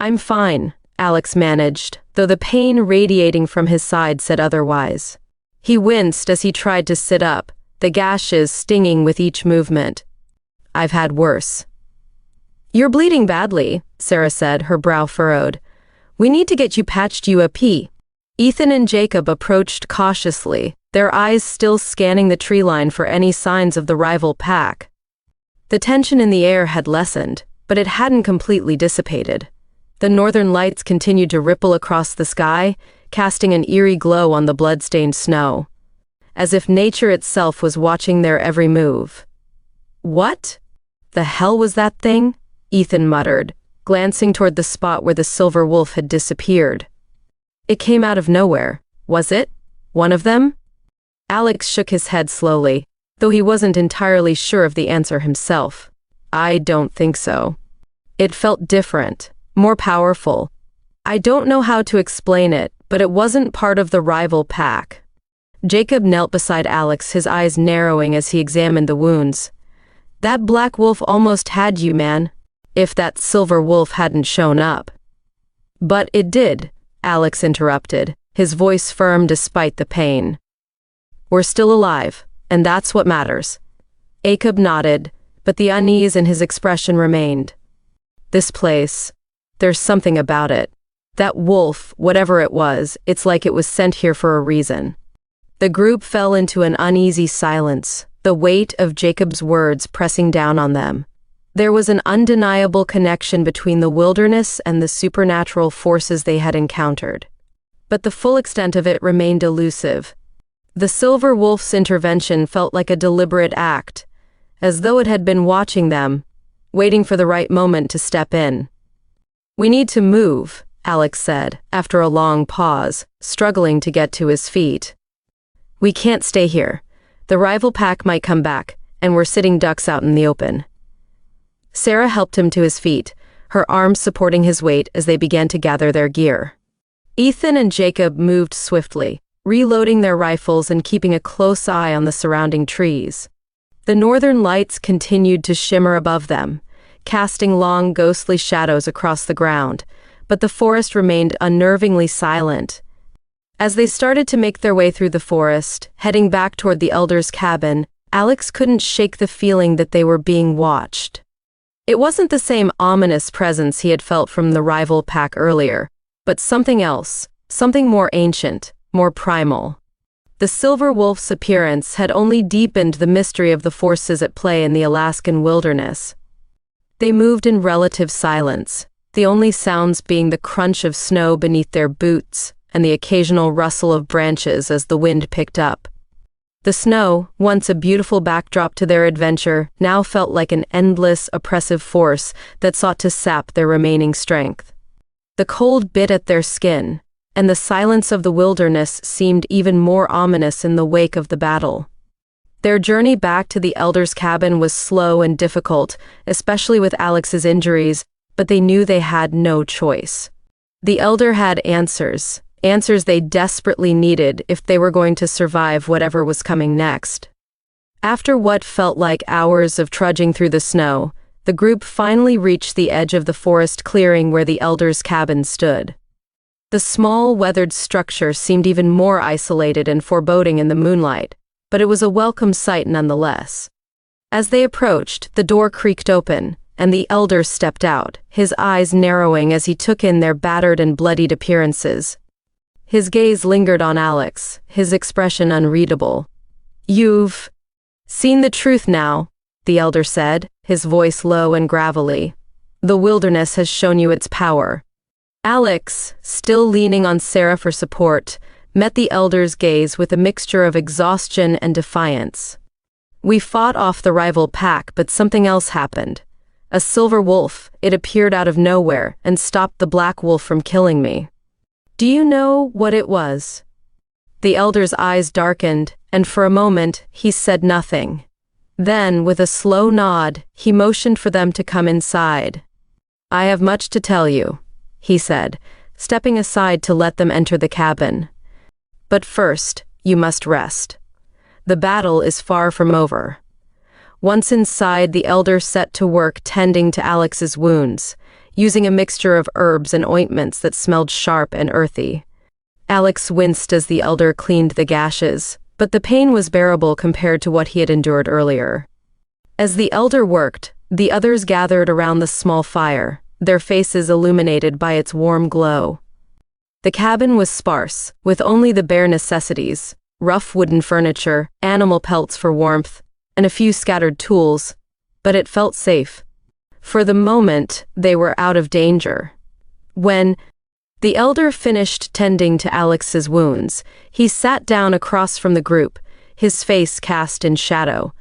"I'm fine," Alex managed, though the pain radiating from his side said otherwise. He winced as he tried to sit up, the gashes stinging with each movement. "I've had worse." "You're bleeding badly," Sarah said, her brow furrowed. "We need to get you patched up." Ethan and Jacob approached cautiously, their eyes still scanning the tree line for any signs of the rival pack. The tension in the air had lessened, but it hadn't completely dissipated. The northern lights continued to ripple across the sky, casting an eerie glow on the blood-stained snow, as if nature itself was watching their every move. "What the hell was that thing?" Ethan muttered, glancing toward the spot where the silver wolf had disappeared. "It came out of nowhere, was it? One of them?" Alex shook his head slowly, though he wasn't entirely sure of the answer himself. "I don't think so. It felt different, more powerful. I don't know how to explain it, but it wasn't part of the rival pack." Jacob knelt beside Alex, his eyes narrowing as he examined the wounds. "That black wolf almost had you, man, if that silver wolf hadn't shown up." "But it did," Alex interrupted, his voice firm despite the pain. "We're still alive, and that's what matters." Jacob nodded, but the unease in his expression remained. "This place, there's something about it. That wolf, whatever it was, it's like it was sent here for a reason." The group fell into an uneasy silence, the weight of Jacob's words pressing down on them. There was an undeniable connection between the wilderness and the supernatural forces they had encountered. But the full extent of it remained elusive. The silver wolf's intervention felt like a deliberate act, as though it had been watching them, waiting for the right moment to step in. "We need to move," Alex said, after a long pause, struggling to get to his feet. "We can't stay here. The rival pack might come back, and we're sitting ducks out in the open." Sarah helped him to his feet, her arms supporting his weight as they began to gather their gear. Ethan and Jacob moved swiftly, reloading their rifles and keeping a close eye on the surrounding trees. The northern lights continued to shimmer above them, casting long ghostly shadows across the ground, but the forest remained unnervingly silent. As they started to make their way through the forest, heading back toward the elder's cabin, Alex couldn't shake the feeling that they were being watched. It wasn't the same ominous presence he had felt from the rival pack earlier, but something else, something more ancient, more primal. The silver wolf's appearance had only deepened the mystery of the forces at play in the Alaskan wilderness. They moved in relative silence, the only sounds being the crunch of snow beneath their boots and the occasional rustle of branches as the wind picked up. The snow, once a beautiful backdrop to their adventure, now felt like an endless, oppressive force that sought to sap their remaining strength. The cold bit at their skin, and the silence of the wilderness seemed even more ominous in the wake of the battle. Their journey back to the elder's cabin was slow and difficult, especially with Alex's injuries, but they knew they had no choice. The elder had answers they desperately needed if they were going to survive whatever was coming next. After what felt like hours of trudging through the snow, the group finally reached the edge of the forest clearing where the elder's cabin stood. The small, weathered structure seemed even more isolated and foreboding in the moonlight, but it was a welcome sight nonetheless. As they approached, the door creaked open, and the elder stepped out, his eyes narrowing as he took in their battered and bloodied appearances. His gaze lingered on Alex, his expression unreadable. "You've seen the truth now," the elder said, his voice low and gravelly. "The wilderness has shown you its power." Alex, still leaning on Sarah for support, met the elder's gaze with a mixture of exhaustion and defiance. "We fought off the rival pack, but something else happened. A silver wolf, it appeared out of nowhere and stopped the black wolf from killing me." "Do you know what it was?" The elder's eyes darkened, and for a moment, he said nothing. Then, with a slow nod, he motioned for them to come inside. "I have much to tell you," he said, stepping aside to let them enter the cabin. "But first, you must rest. The battle is far from over." Once inside, the elder set to work tending to Alex's wounds, using a mixture of herbs and ointments that smelled sharp and earthy. Alex winced as the elder cleaned the gashes, but the pain was bearable compared to what he had endured earlier. As the elder worked, the others gathered around the small fire, their faces illuminated by its warm glow. The cabin was sparse, with only the bare necessities, rough wooden furniture, animal pelts for warmth, and a few scattered tools, but it felt safe. For the moment, they were out of danger. When the elder finished tending to Alex's wounds, he sat down across from the group, his face cast in shadow.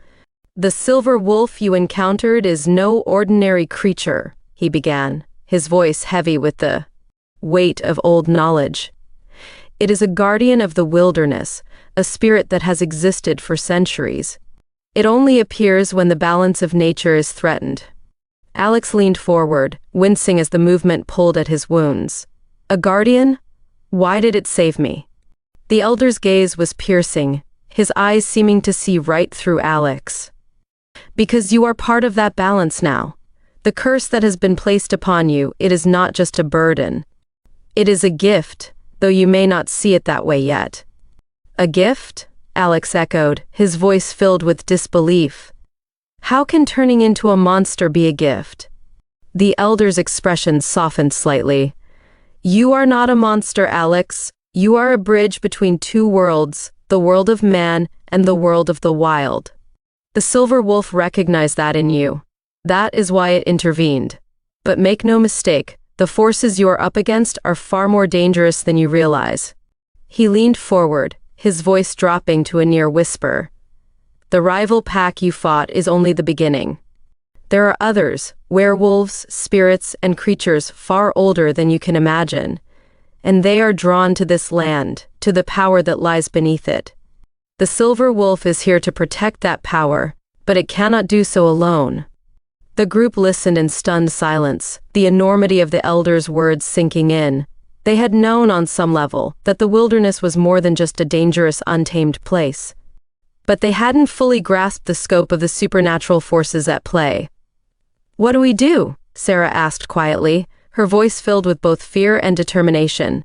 "The silver wolf you encountered is no ordinary creature," he began, his voice heavy with the weight of old knowledge. "It is a guardian of the wilderness, a spirit that has existed for centuries. It only appears when the balance of nature is threatened." Alex leaned forward, wincing as the movement pulled at his wounds. "A guardian? Why did it save me?" The elder's gaze was piercing, his eyes seeming to see right through Alex. "Because you are part of that balance now. The curse that has been placed upon you, it is not just a burden. It is a gift, though you may not see it that way yet." "A gift?" Alex echoed, his voice filled with disbelief. "How can turning into a monster be a gift?" The elder's expression softened slightly. "You are not a monster, Alex. You are a bridge between two worlds, the world of man and the world of the wild. The silver wolf recognized that in you. That is why it intervened. But make no mistake, the forces you're up against are far more dangerous than you realize. He leaned forward, his voice dropping to a near whisper. The rival pack you fought is only the beginning. There are others, werewolves, spirits, and creatures far older than you can imagine. And they are drawn to this land, to the power that lies beneath it. The silver wolf is here to protect that power, but it cannot do so alone. The group listened in stunned silence, the enormity of the elders' words sinking in. They had known on some level that the wilderness was more than just a dangerous, untamed place. But they hadn't fully grasped the scope of the supernatural forces at play. What do we do? Sarah asked quietly, her voice filled with both fear and determination.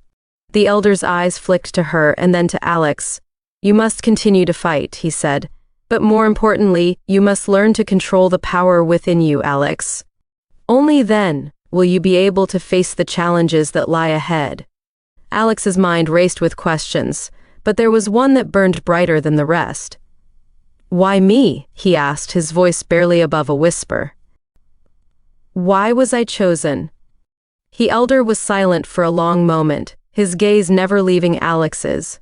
The elder's eyes flicked to her and then to Alex. You must continue to fight, he said. But more importantly, you must learn to control the power within you, Alex. Only then will you be able to face the challenges that lie ahead. Alex's mind raced with questions, but there was one that burned brighter than the rest. Why me? He asked, his voice barely above a whisper. Why was I chosen? The elder was silent for a long moment, his gaze never leaving Alex's.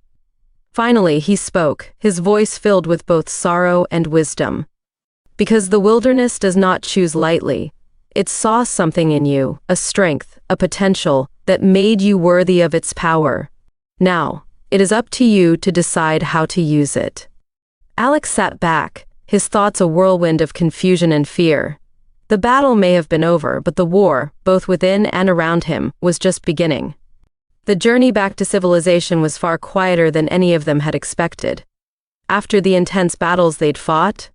Finally, he spoke, his voice filled with both sorrow and wisdom. Because the wilderness does not choose lightly. It saw something in you, a strength, a potential, that made you worthy of its power. Now, it is up to you to decide how to use it. Alex sat back, his thoughts a whirlwind of confusion and fear. The battle may have been over, but the war, both within and around him, was just beginning. The journey back to civilization was far quieter than any of them had expected. After the intense battles they'd fought,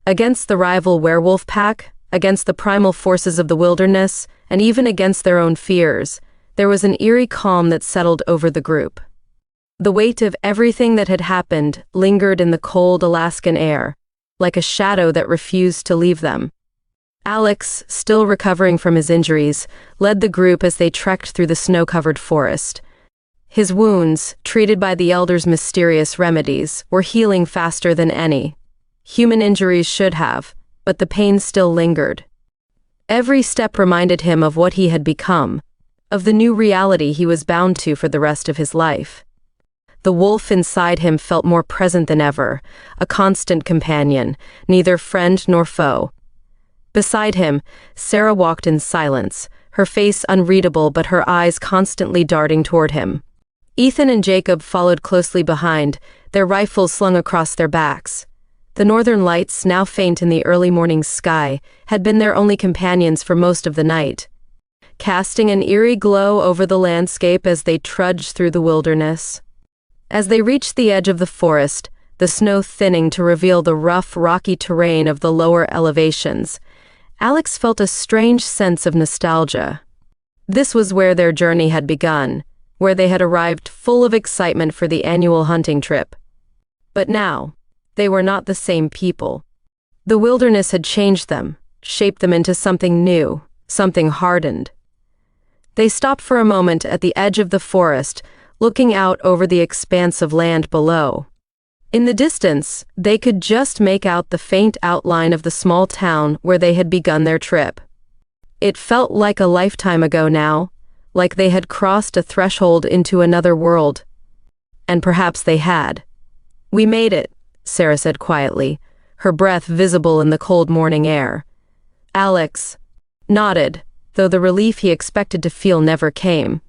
against the rival werewolf pack, against the primal forces of the wilderness, and even against their own fears, there was an eerie calm that settled over the group. The weight of everything that had happened lingered in the cold Alaskan air, like a shadow that refused to leave them. Alex, still recovering from his injuries, led the group as they trekked through the snow-covered forest. His wounds, treated by the elder's mysterious remedies, were healing faster than any human injuries should have, but the pain still lingered. Every step reminded him of what he had become, of the new reality he was bound to for the rest of his life. The wolf inside him felt more present than ever, a constant companion, neither friend nor foe. Beside him, Sarah walked in silence, her face unreadable but her eyes constantly darting toward him. Ethan and Jacob followed closely behind, their rifles slung across their backs. The northern lights, now faint in the early morning sky, had been their only companions for most of the night, casting an eerie glow over the landscape as they trudged through the wilderness. As they reached the edge of the forest, the snow thinning to reveal the rough, rocky terrain of the lower elevations, Alex felt a strange sense of nostalgia. This was where their journey had begun, where they had arrived full of excitement for the annual hunting trip. But now, they were not the same people. The wilderness had changed them, shaped them into something new, something hardened. They stopped for a moment at the edge of the forest, looking out over the expanse of land below. In the distance, they could just make out the faint outline of the small town where they had begun their trip. It felt like a lifetime ago now, like they had crossed a threshold into another world. And perhaps they had. We made it, Sarah said quietly, her breath visible in the cold morning air. Alex nodded, though the relief he expected to feel never came.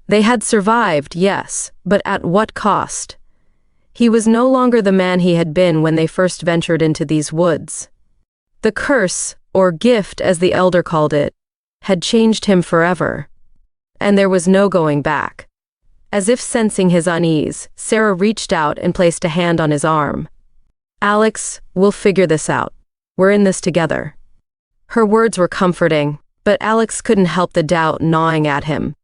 They had survived, yes, but at what cost? He was no longer the man he had been when they first ventured into these woods. The curse, or gift as the elder called it, had changed him forever. And there was no going back. As if sensing his unease, Sarah reached out and placed a hand on his arm. Alex, we'll figure this out. We're in this together. Her words were comforting, but Alex couldn't help the doubt gnawing at him.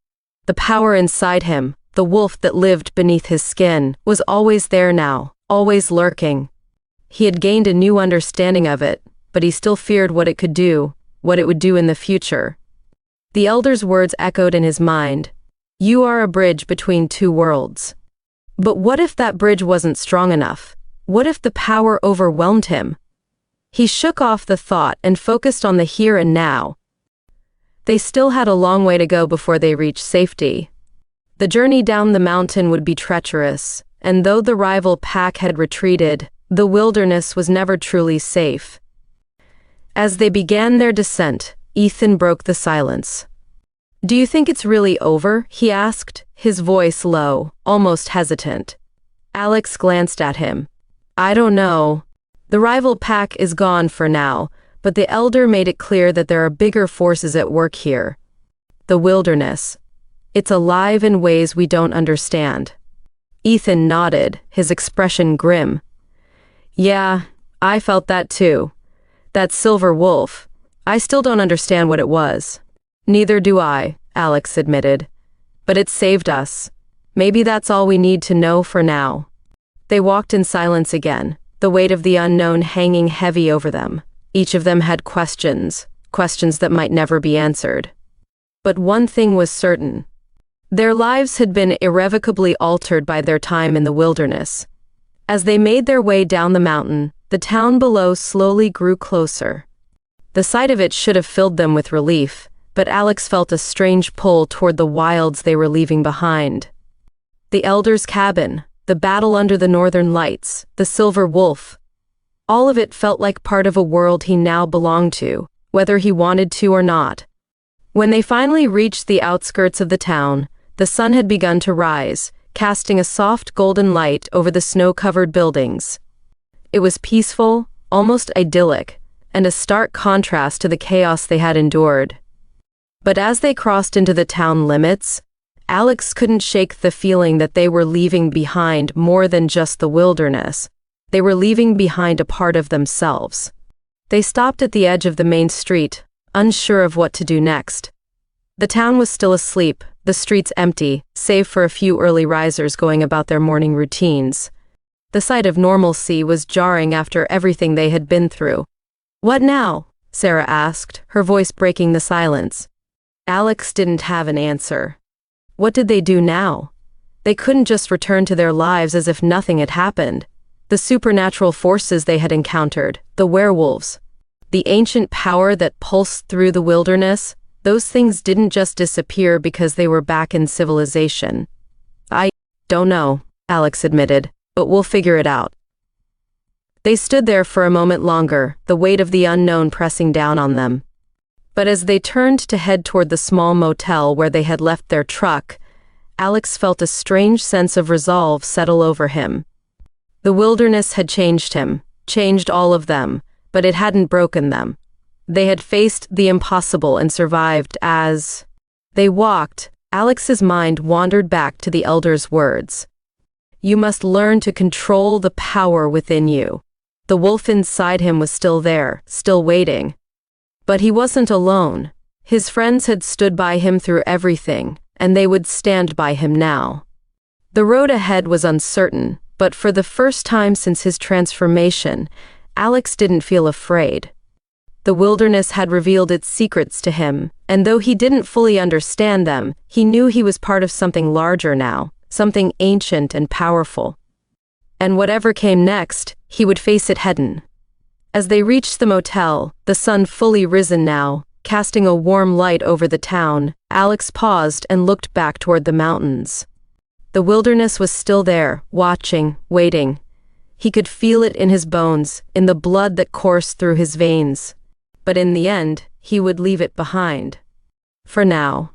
The power inside him, the wolf that lived beneath his skin, was always there now, always lurking. He had gained a new understanding of it, but he still feared what it could do, what it would do in the future. The elder's words echoed in his mind. You are a bridge between two worlds. But what if that bridge wasn't strong enough? What if the power overwhelmed him? He shook off the thought and focused on the here and now. They still had a long way to go before they reached safety. The journey down the mountain would be treacherous, and though the rival pack had retreated, the wilderness was never truly safe. As they began their descent, Ethan broke the silence. "Do you think it's really over?" he asked, his voice low, almost hesitant. Alex glanced at him. "I don't know. The rival pack is gone for now, but the elder made it clear that there are bigger forces at work here. The wilderness. It's alive in ways we don't understand." Ethan nodded, his expression grim. "Yeah, I felt that too. That silver wolf. I still don't understand what it was." "Neither do I," Alex admitted. "But it saved us. Maybe that's all we need to know for now." They walked in silence again, the weight of the unknown hanging heavy over them. Each of them had questions that might never be answered. But one thing was certain. Their lives had been irrevocably altered by their time in the wilderness. As they made their way down the mountain, the town below slowly grew closer. The sight of it should have filled them with relief, but Alex felt a strange pull toward the wilds they were leaving behind. The elder's cabin, the battle under the northern lights, the silver wolf. All of it felt like part of a world he now belonged to, whether he wanted to or not. When they finally reached the outskirts of the town, the sun had begun to rise, casting a soft golden light over the snow-covered buildings. It was peaceful, almost idyllic, and a stark contrast to the chaos they had endured. But as they crossed into the town limits, Alex couldn't shake the feeling that they were leaving behind more than just the wilderness. They were leaving behind a part of themselves. They stopped at the edge of the main street, unsure of what to do next. The town was still asleep, the streets empty, save for a few early risers going about their morning routines. The sight of normalcy was jarring after everything they had been through. "What now?" Sarah asked, her voice breaking the silence. Alex didn't have an answer. What did they do now? They couldn't just return to their lives as if nothing had happened. The supernatural forces they had encountered, the werewolves, the ancient power that pulsed through the wilderness, those things didn't just disappear because they were back in civilization. "I don't know," Alex admitted, "but we'll figure it out." They stood there for a moment longer, the weight of the unknown pressing down on them. But as they turned to head toward the small motel where they had left their truck, Alex felt a strange sense of resolve settle over him. The wilderness had changed him, changed all of them, but it hadn't broken them. They had faced the impossible and survived. As they walked, Alex's mind wandered back to the elder's words. "You must learn to control the power within you." The wolf inside him was still there, still waiting. But he wasn't alone. His friends had stood by him through everything, and they would stand by him now. The road ahead was uncertain, but for the first time since his transformation, Alex didn't feel afraid. The wilderness had revealed its secrets to him, and though he didn't fully understand them, he knew he was part of something larger now, something ancient and powerful. And whatever came next, he would face it head-on. As they reached the motel, the sun fully risen now, casting a warm light over the town, Alex paused and looked back toward the mountains. The wilderness was still there, watching, waiting. He could feel it in his bones, in the blood that coursed through his veins. But in the end, he would leave it behind. For now.